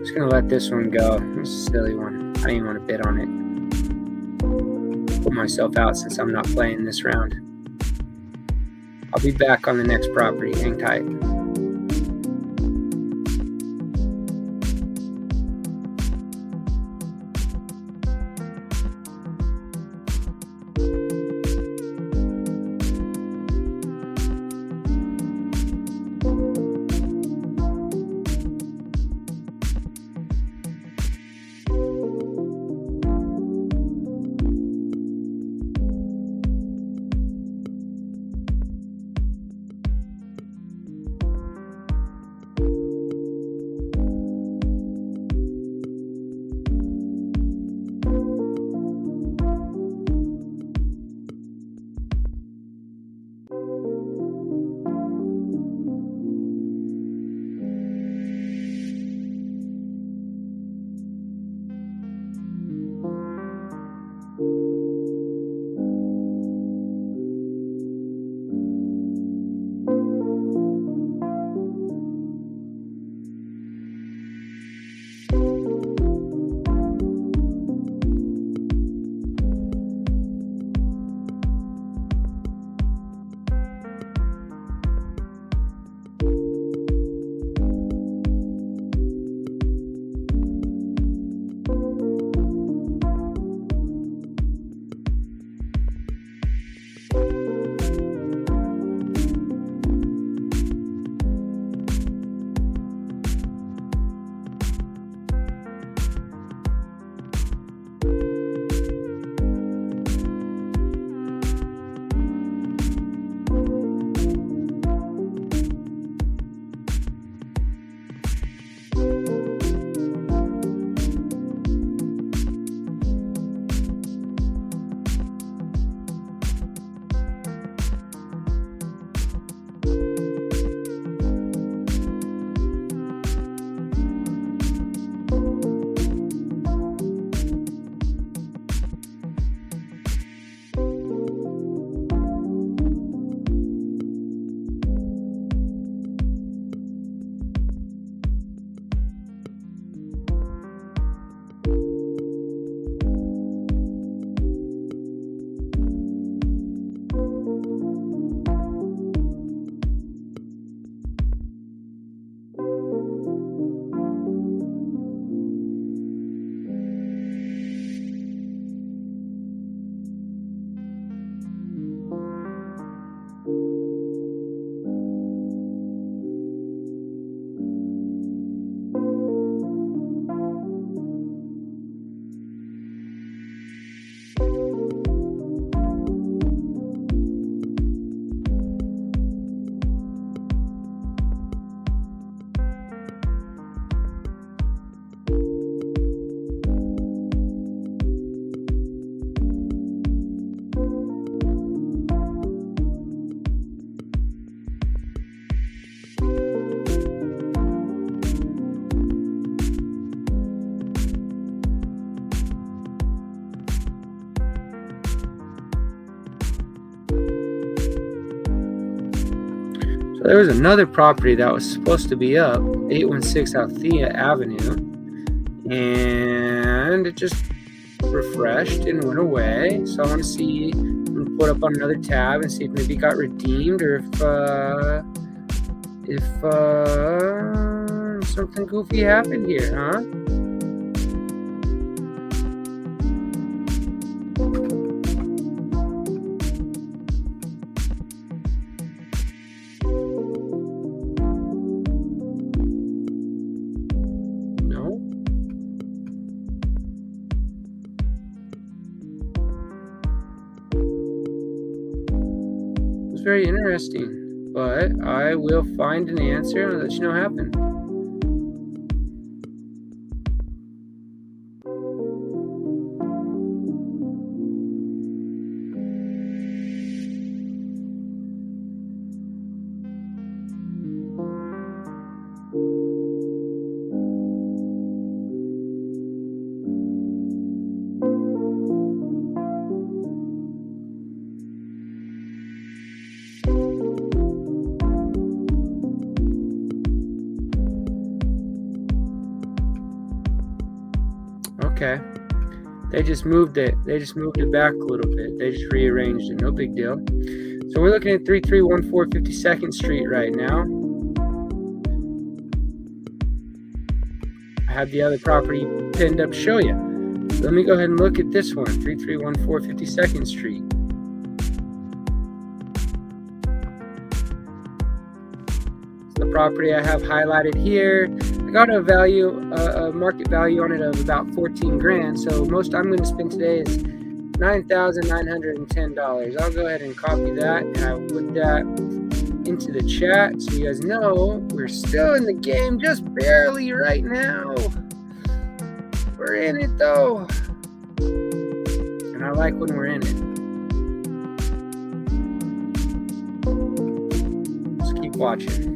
Just gonna let this one go. This is a silly one. I didn't want to bid on it. Put myself out since I'm not playing this round. I'll be back on the next property. Hang tight. there was another property that was supposed to be up, 816 Althea Avenue, and it just refreshed and went away. So I want to see, I'm going to put up on another tab and see if maybe it got redeemed, or if something goofy happened here, huh? No. It was very interesting, but I will find an answer and let you know what happened. Okay. They just moved it. They just moved it back a little bit. They just rearranged it. No big deal. So we're looking at 3314 52nd Street right now. I had the other property pinned up to show you. So let me go ahead and look at this one, 3314 52nd Street. The property I have highlighted here, I got a market value on it of about 14 grand. So most I'm going to spend today is $9,910. I'll go ahead and copy that, and I'll put that into the chat so you guys know we're still in the game, just barely right now. We're in it though, and I like when we're in it. Just keep watching.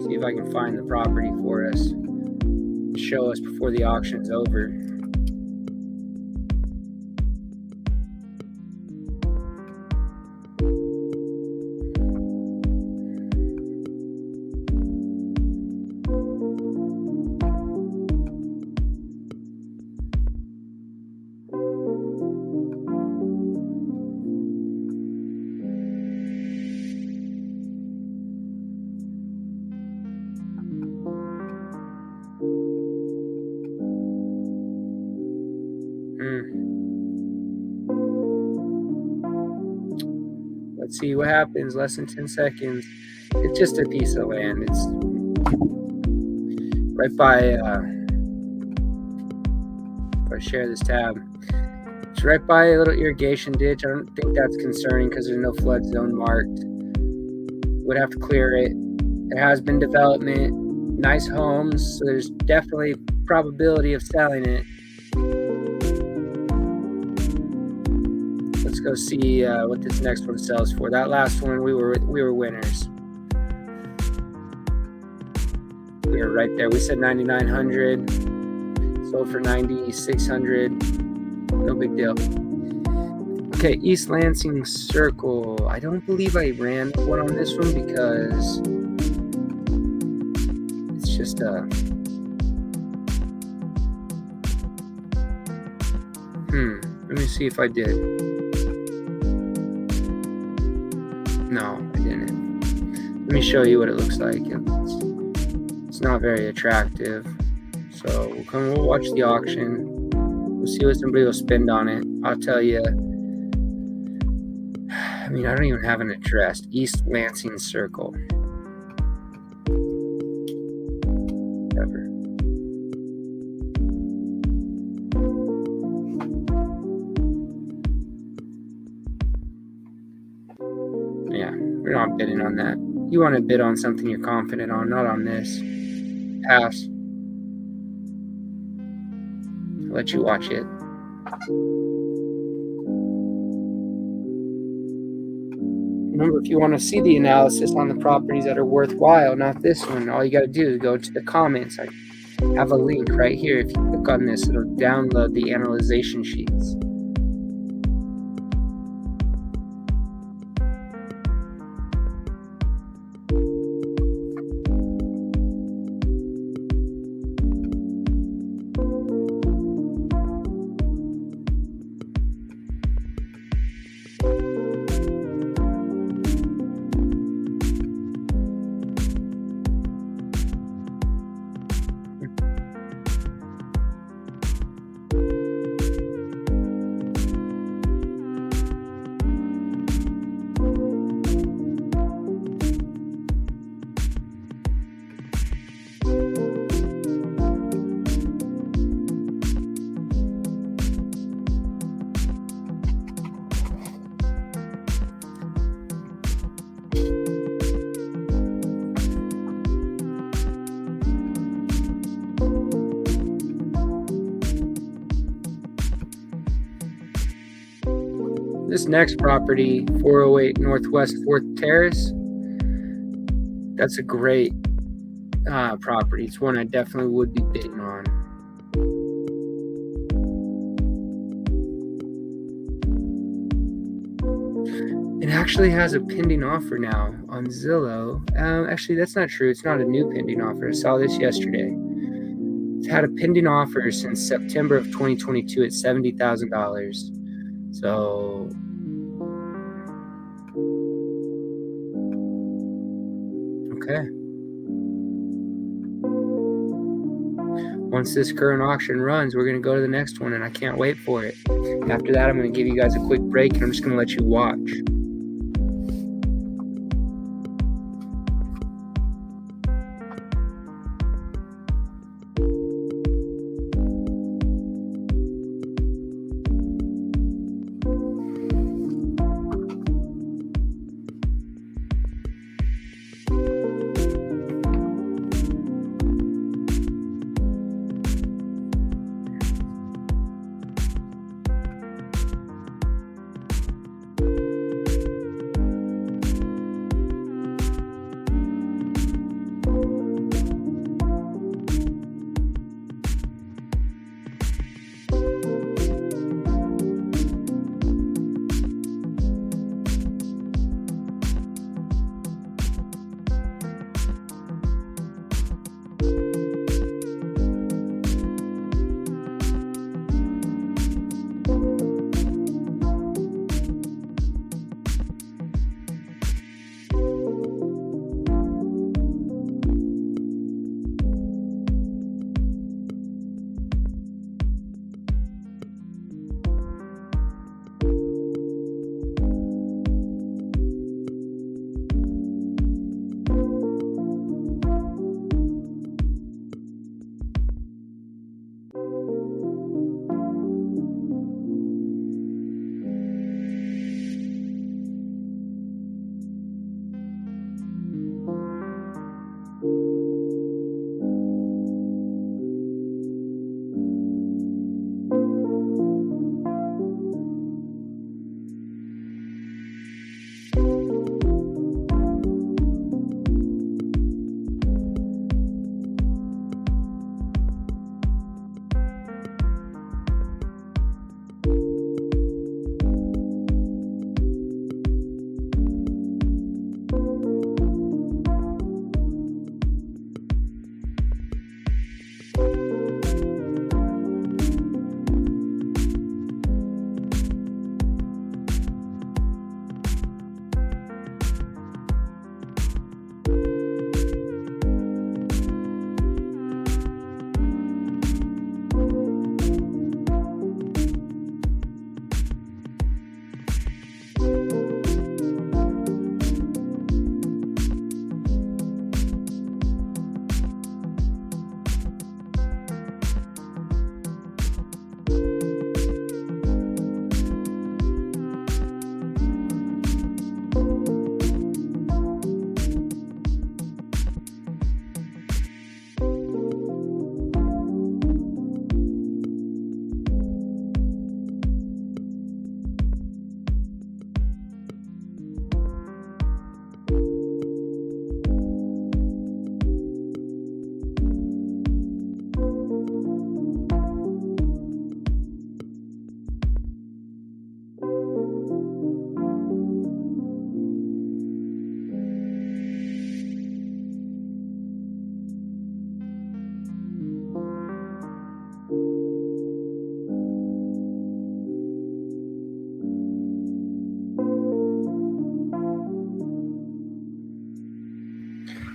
See if I can find the property for us and show us before the auction's over. Let's see what happens. Less than 10 seconds. It's just a piece of land. It's right by, if I share this tab, it's right by a little irrigation ditch. I don't think that's concerning because there's no flood zone marked. Would have to clear it. There has been development, nice homes, so there's definitely probability of selling it. Let's go see what this next one sells for. That last one, we were winners. We were right there. We said 9,900, sold for 9,600. No big deal. Okay, East Lansing Circle. I don't believe I ran one on this one because it's just let me see if I did. No, I didn't. Let me show you what it looks like. It's not very attractive. So we'll watch the auction. We'll see what somebody will spend on it. I'll tell you. I mean, I don't even have an address. East Lansing Circle. Whatever. Yeah, we're not bidding on that. You want to bid on something you're confident on, not on this. Pass. I'll let you watch it. Remember, if you want to see the analysis on the properties that are worthwhile, not this one, all you got to do is go to the comments. I have a link right here. If you click on this, it'll download the analyzation sheets. This next property, 408 Northwest 4th Terrace, that's a great property. It's one I definitely would be bidding on. It actually has a pending offer now on Zillow. Actually, that's not true. It's not a new pending offer. I saw this yesterday. It's had a pending offer since September of 2022 at $70,000. So okay. Once this current auction runs, we're going to go to the next one, and I can't wait for it. After that, I'm going to give you guys a quick break, and I'm just going to let you watch.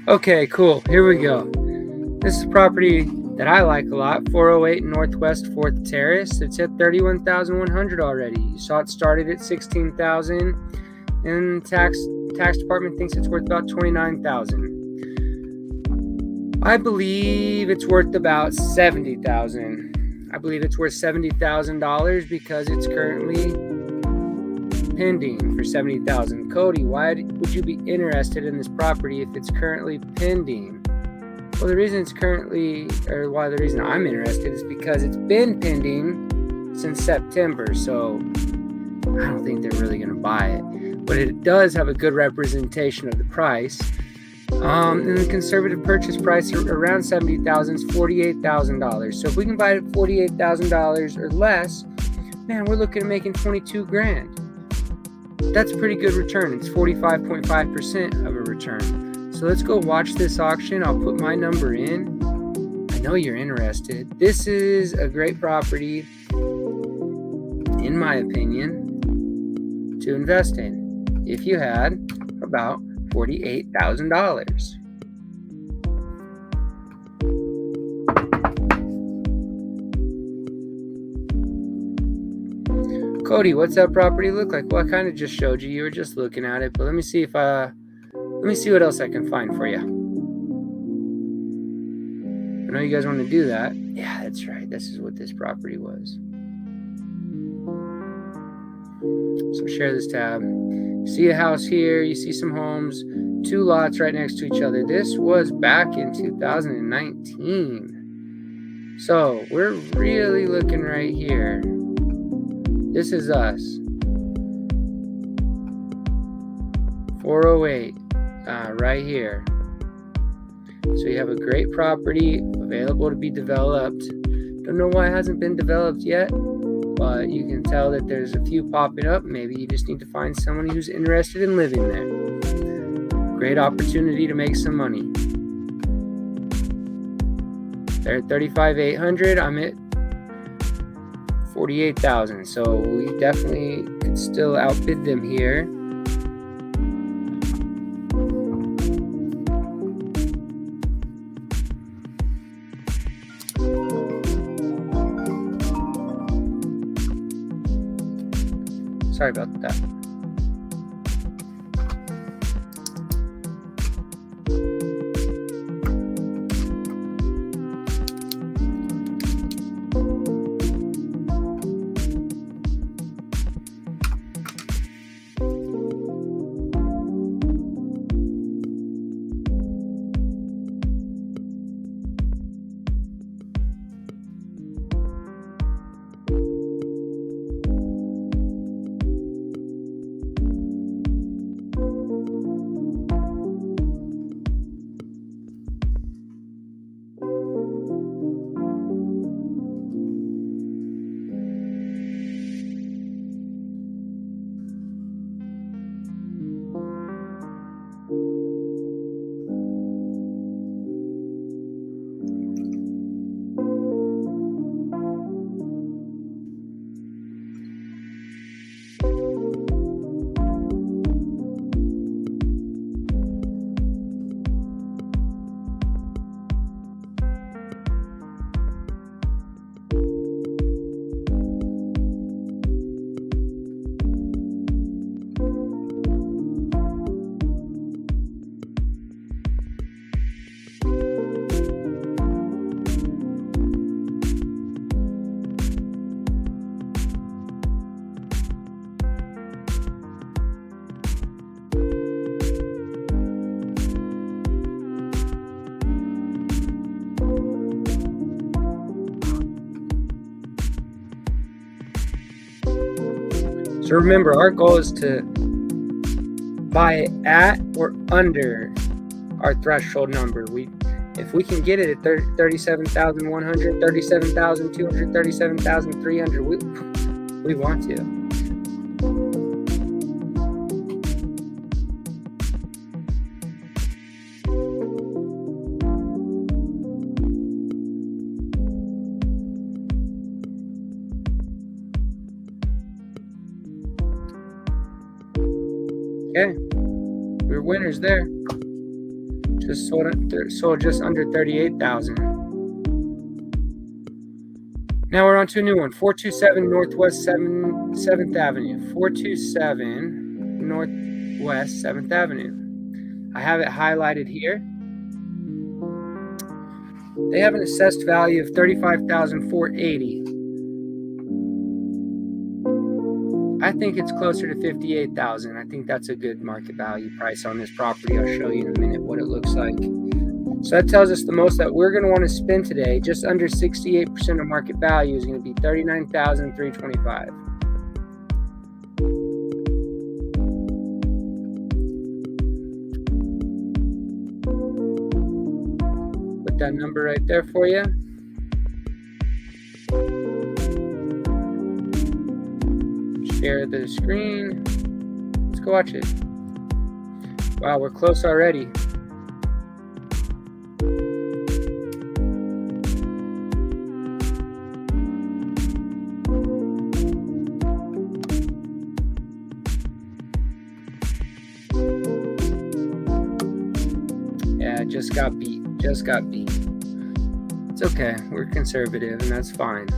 Okay, cool. Here we go. This is a property that I like a lot, 408 Northwest 4th Terrace. It's at $31,100 already. You saw it started at $16,000, and tax department thinks it's worth about $29,000. I believe it's worth about $70,000. I believe it's worth $70,000 because it's currently pending for $70,000. Cody, why would you be interested in this property if it's currently pending? Well, the reason I'm interested is because it's been pending since September. So I don't think they're really going to buy it. But it does have a good representation of the price. And the conservative purchase price around $70,000 is $48,000. So if we can buy it at $48,000 or less, man, we're looking at making $22,000. That's a pretty good return. It's 45.5% of a return. So let's go watch this auction. I'll put my number in. I know you're interested. This is a great property, in my opinion, to invest in if you had about $48,000. Cody, what's that property look like? Well, I kind of just showed you. You were just looking at it, but let me see what else I can find for you. I know you guys want to do that. Yeah, that's right. This is what this property was. So share this tab. See a house here. You see some homes. 2 lots right next to each other. This was back in 2019. So we're really looking right here. This is us. 408, right here. So you have a great property available to be developed. Don't know why it hasn't been developed yet, but you can tell that there's a few popping up. Maybe you just need to find someone who's interested in living there. Great opportunity to make some money. They're at $35,800. I'm at $48,000. So we definitely could still outbid them here. Sorry about that. So remember, our goal is to buy it at or under our threshold number. If we can get it at 37,100, 37,200, 37,300, we want to. Okay, we're winners there. Just sold just under 38,000. Now we're on to a new one. 427 Northwest 7th Avenue. 427 Northwest 7th Avenue. I have it highlighted here. They have an assessed value of $35,480. I think it's closer to $58,000. I think that's a good market value price on this property. I'll show you in a minute what it looks like. So that tells us the most that we're going to want to spend today, just under 68% of market value, is going to be $39,325. that number right there for you. Share the screen. Let's go watch it. Wow, we're close already. Yeah, just got beat. It's okay. We're conservative, and that's fine.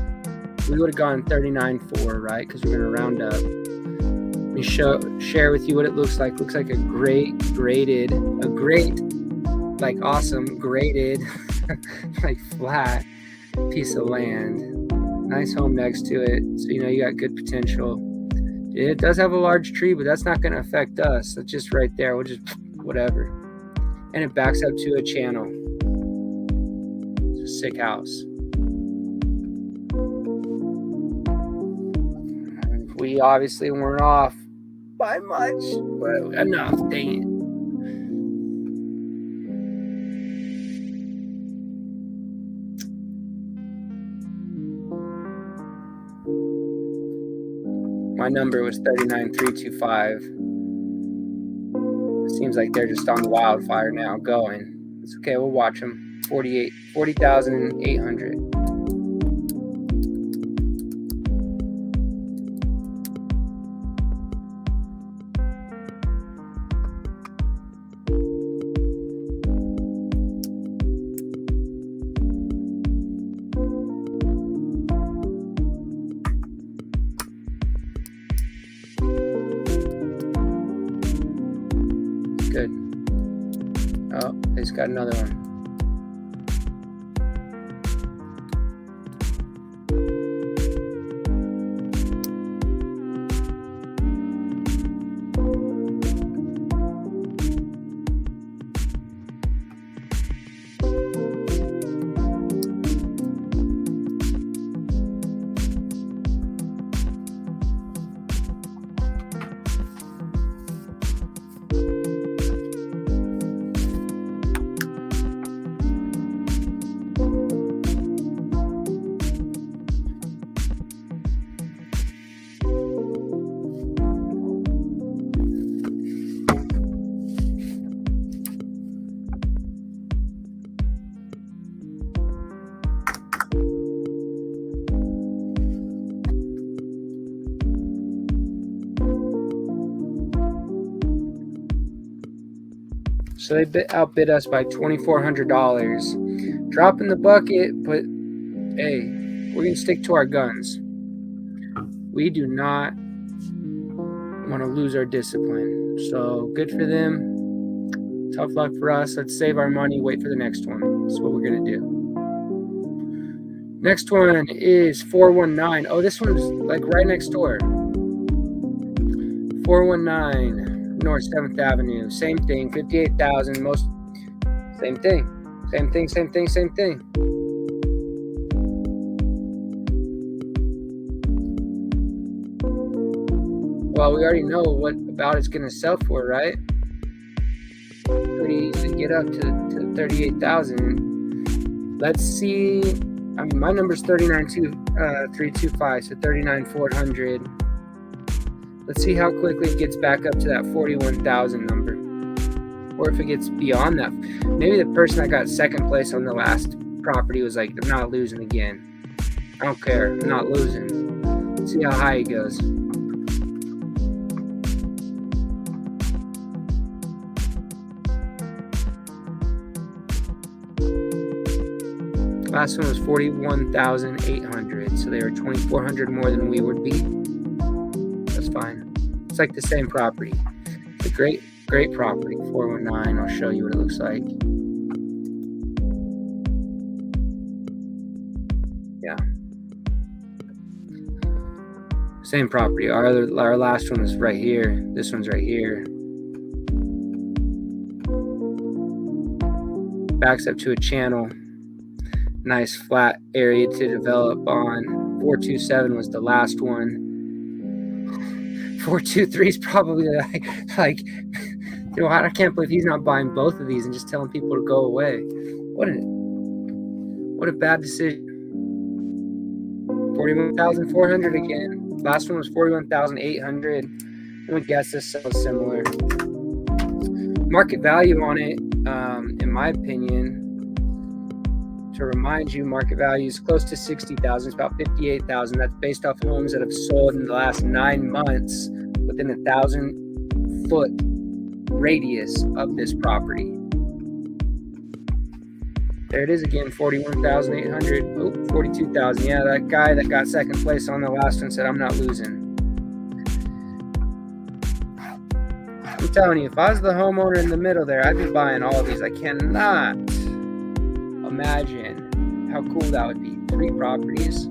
We would have gone 39.4, right? Because we're going to round up. Let me share with you what it looks like. Looks like a great, like awesome, graded, like flat piece of land. Nice home next to it. So, you got good potential. It does have a large tree, but that's not going to affect us. It's just right there. We'll just, whatever. And it backs up to a channel. It's a sick house. We obviously weren't off by much, but enough, dang it. My number was 39,325. It seems like they're just on wildfire now going. It's okay, we'll watch them. 40,800. Good. Oh, they just got another one. So they outbid us by $2,400. Dropping the bucket, but hey, we're going to stick to our guns. We do not want to lose our discipline. So good for them. Tough luck for us. Let's save our money, wait for the next one. That's what we're going to do. Next one is 419. Oh, this one's like right next door. 419. North 7th Avenue, same thing, 58,000, most, same thing. Well, we already know what about it's going to sell for, right? Pretty easy to get up to 38,000. Let's see. I mean, my number's 39,325, so 39,400. Let's see how quickly it gets back up to that 41,000 number. Or if it gets beyond that. Maybe the person that got second place on the last property was like, I'm not losing again. I don't care. I'm not losing. Let's see how high it goes. Last one was 41,800. So they were 2,400 more than we would be. That's fine. It's like the same property. It's a great property. 419. I'll show you what it looks like. Yeah. Same property. Our last one is right here. This one's right here. Backs up to a channel. Nice flat area to develop on. 427 was the last one. 423 is probably like I can't believe he's not buying both of these and just telling people to go away. What an What a bad decision. 41,400 again. Last one was 41,800. I would guess this sells similar. Market value on it, in my opinion, to remind you, market value is close to 60,000. It's about 58,000. That's based off homes that have sold in the last 9 months within a 1,000-foot radius of this property. There it is again, 41,800. Oh, 42,000. Yeah, that guy that got second place on the last one said, I'm not losing. I'm telling you, if I was the homeowner in the middle there, I'd be buying all of these. I cannot imagine how cool that would be. 3 properties.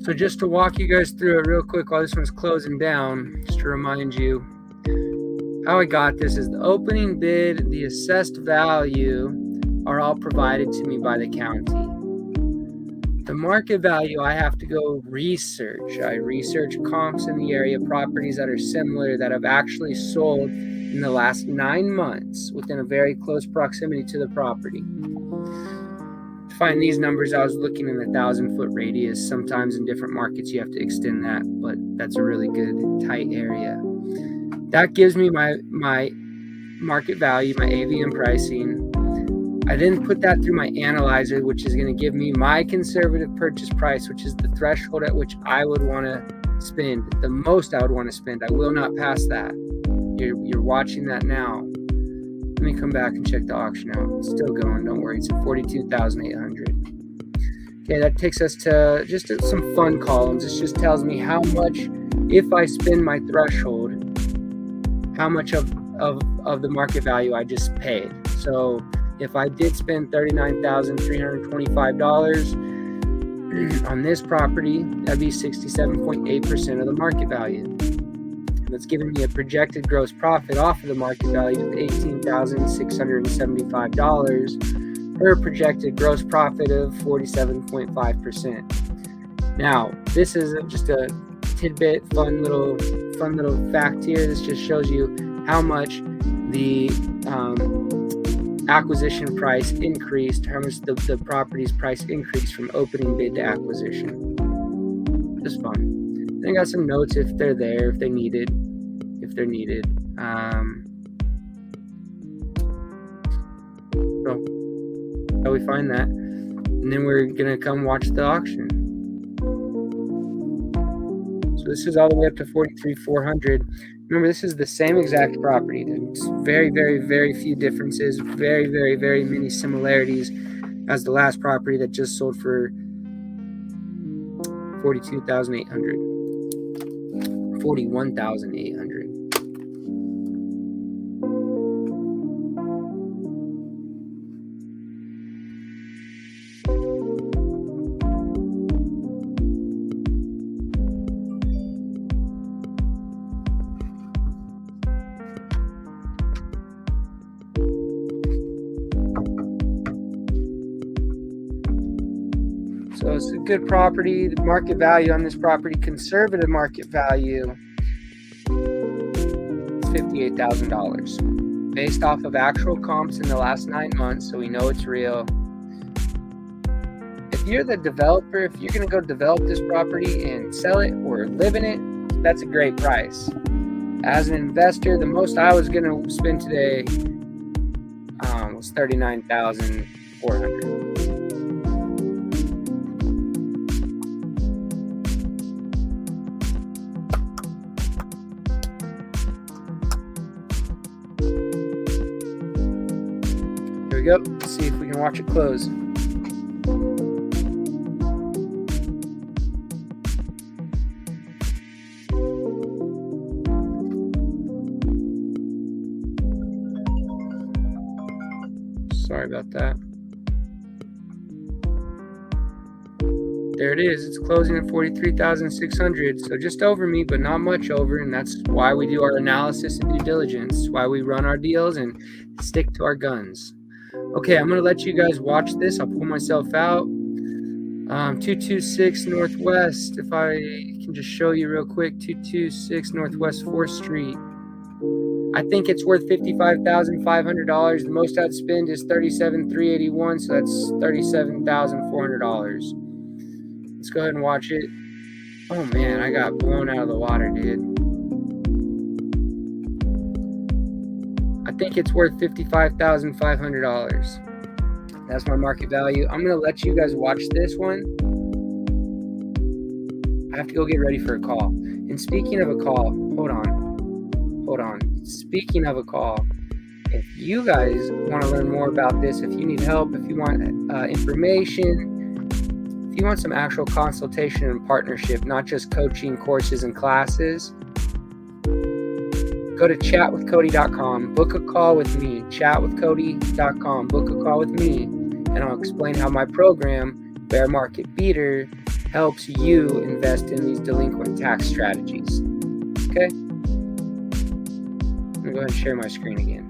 So just to walk you guys through it real quick while this one's closing down, just to remind you how I got this is the opening bid, the assessed value are all provided to me by the county. The market value, I have to go research. I research comps in the area, properties that are similar that have actually sold in the last 9 months within a very close proximity to the property. To find these numbers, I was looking in the 1,000-foot radius. Sometimes in different markets, you have to extend that, but that's a really good tight area. That gives me my market value, my AVM pricing. I then put that through my analyzer, which is going to give me my conservative purchase price, which is the threshold at which I would want to spend, the most I would want to spend. I will not pass that. You're watching that now. Let me come back and check the auction out. It's still going, don't worry. It's at 42,800. Okay, that takes us to just some fun columns. This just tells me how much, if I spend my threshold, how much of the market value I just paid. So if I did spend $39,325 on this property, that'd be 67.8% of the market value. That's giving me a projected gross profit off of the market value of $18,675 per projected gross profit of 47.5%. Now, this is just a tidbit, fun little fact here. This just shows you how much the acquisition price increased, how much the property's price increased from opening bid to acquisition. Just fun. And I got some notes if they're there, if they're needed. So how we find that, and then we're gonna come watch the auction. So this is all the way up to 43,400. Remember, this is the same exact property. There's very, very, very few differences, very, very, very many similarities as the last property that just sold for 42,800. 41,800. So it's a good property. The market value on this property, conservative market value, is $58,000 based off of actual comps in the last 9 months. So we know it's real. If you're the developer, if you're going to go develop this property and sell it or live in it, that's a great price. As an investor, the most I was going to spend today was $39,400. Here we go. Let's see if we can watch it close. Sorry about that. There it is. It's closing at 43,600. So just over me, but not much over. And that's why we do our analysis and due diligence, why we run our deals and stick to our guns. Okay, I'm going to let you guys watch this. I'll pull myself out. 226 Northwest. If I can just show you real quick, 226 Northwest 4th Street. I think it's worth $55,500. The most I'd spend is $37,381, so that's $37,400. Let's go ahead and watch it. Oh man, I got blown out of the water, dude. I think it's worth $55,500. That's my market value. I'm gonna let you guys watch this one. I have to go get ready for a call. And speaking of a call, hold on. Speaking of a call, if you guys want to learn more about this, if you need help, if you want information, if you want some actual consultation and partnership, not just coaching, courses, and classes, go to chatwithcody.com, book a call with me, chatwithcody.com, book a call with me, and I'll explain how my program, Bear Market Beater, helps you invest in these delinquent tax strategies. Okay? I'm going to go ahead and share my screen again.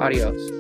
Adios.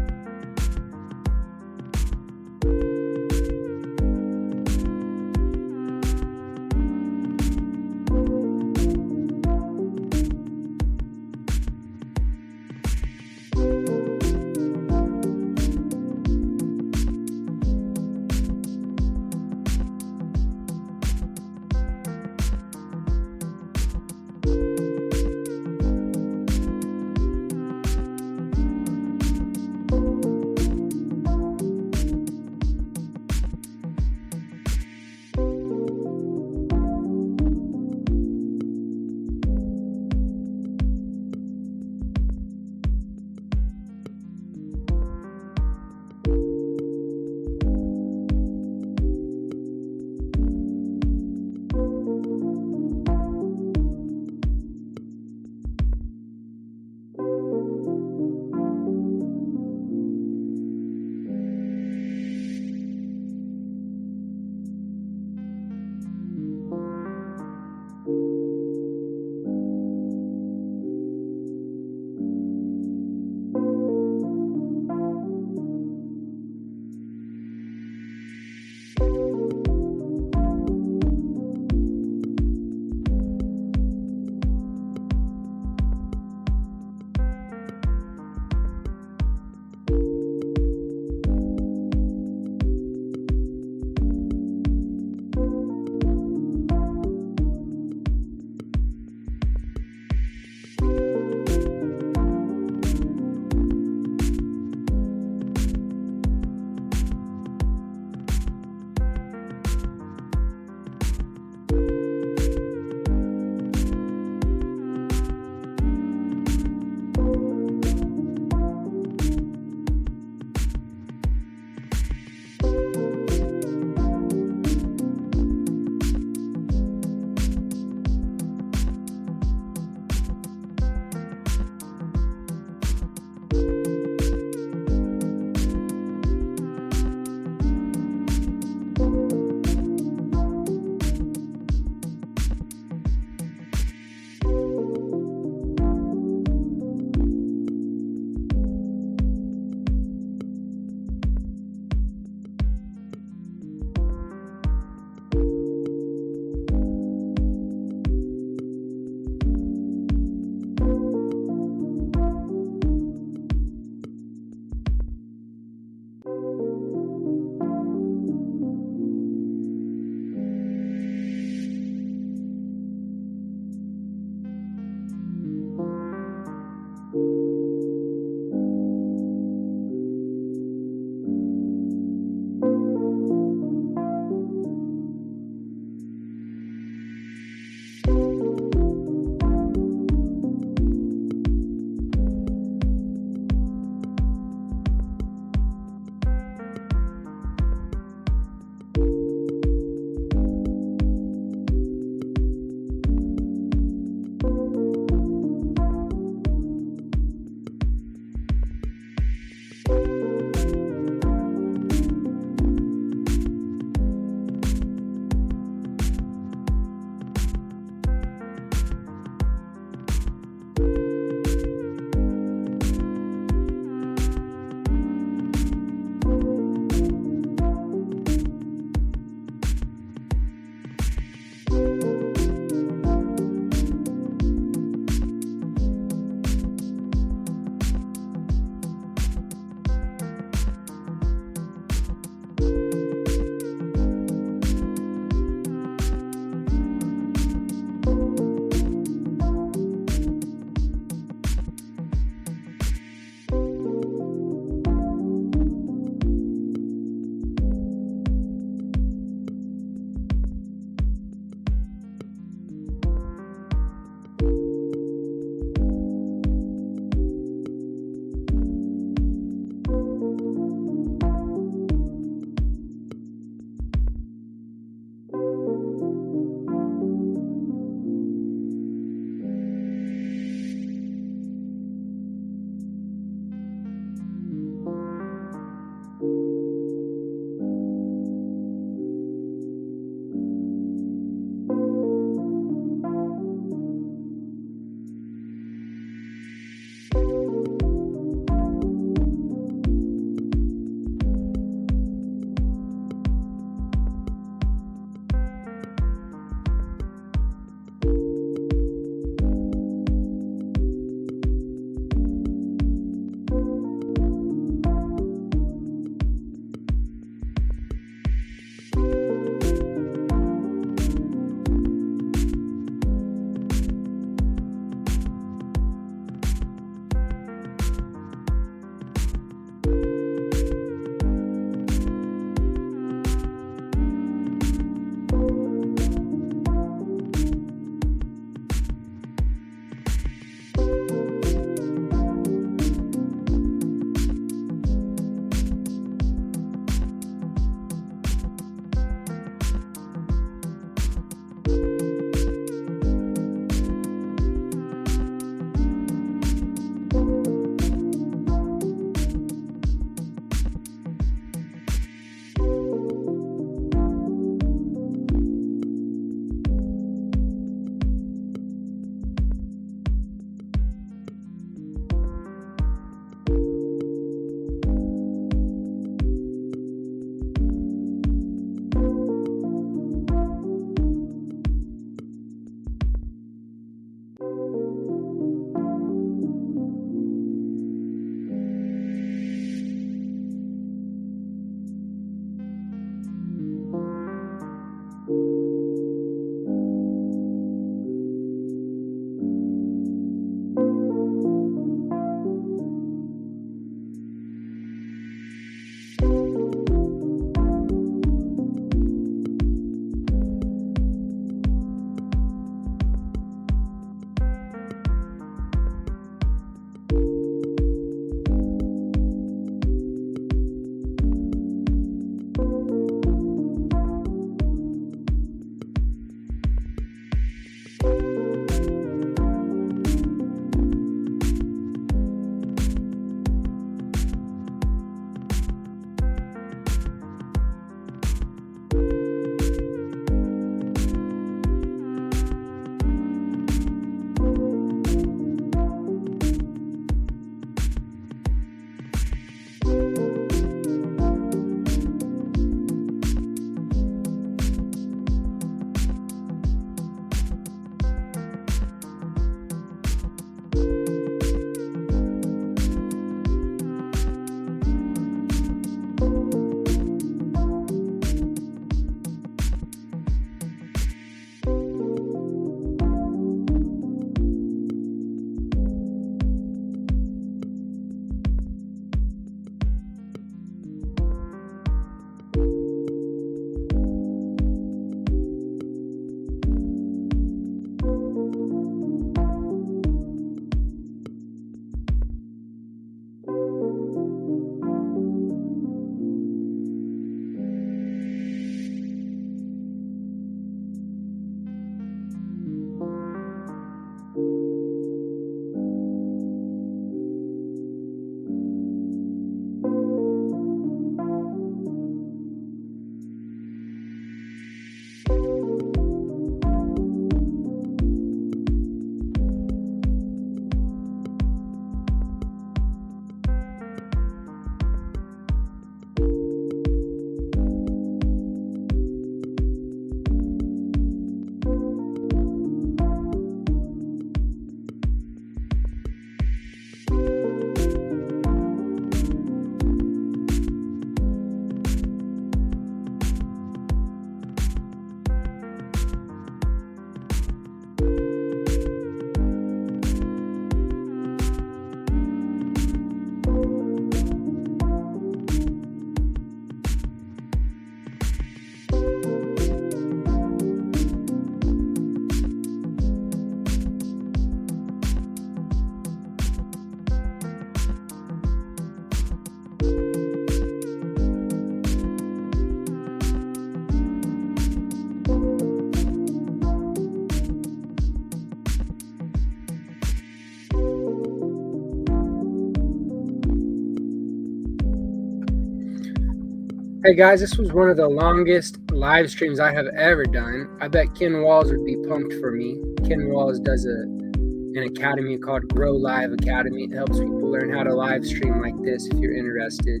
Hey guys, this was one of the longest live streams I have ever done. I bet Ken Walls would be pumped for me. Ken Walls does an academy called Grow Live Academy. It helps people learn how to live stream like this if you're interested.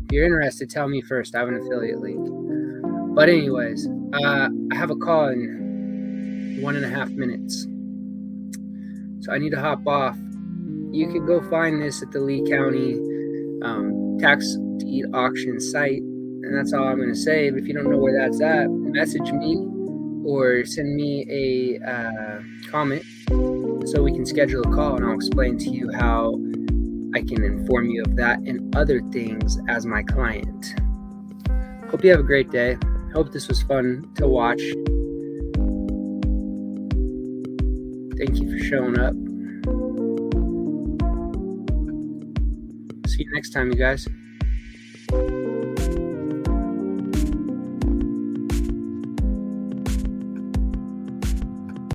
If you're interested, tell me first. I have an affiliate link. But anyways, I have a call in 1.5 minutes. So I need to hop off. You can go find this at the Lee County tax deed auction site, and that's all I'm going to say. But if you don't know where that's at, message me or send me a comment so we can schedule a call, and I'll explain to you how I can inform you of that and other things as my client. Hope you have a great day. Hope this was fun to watch. Thank you for showing up. See you next time, you guys.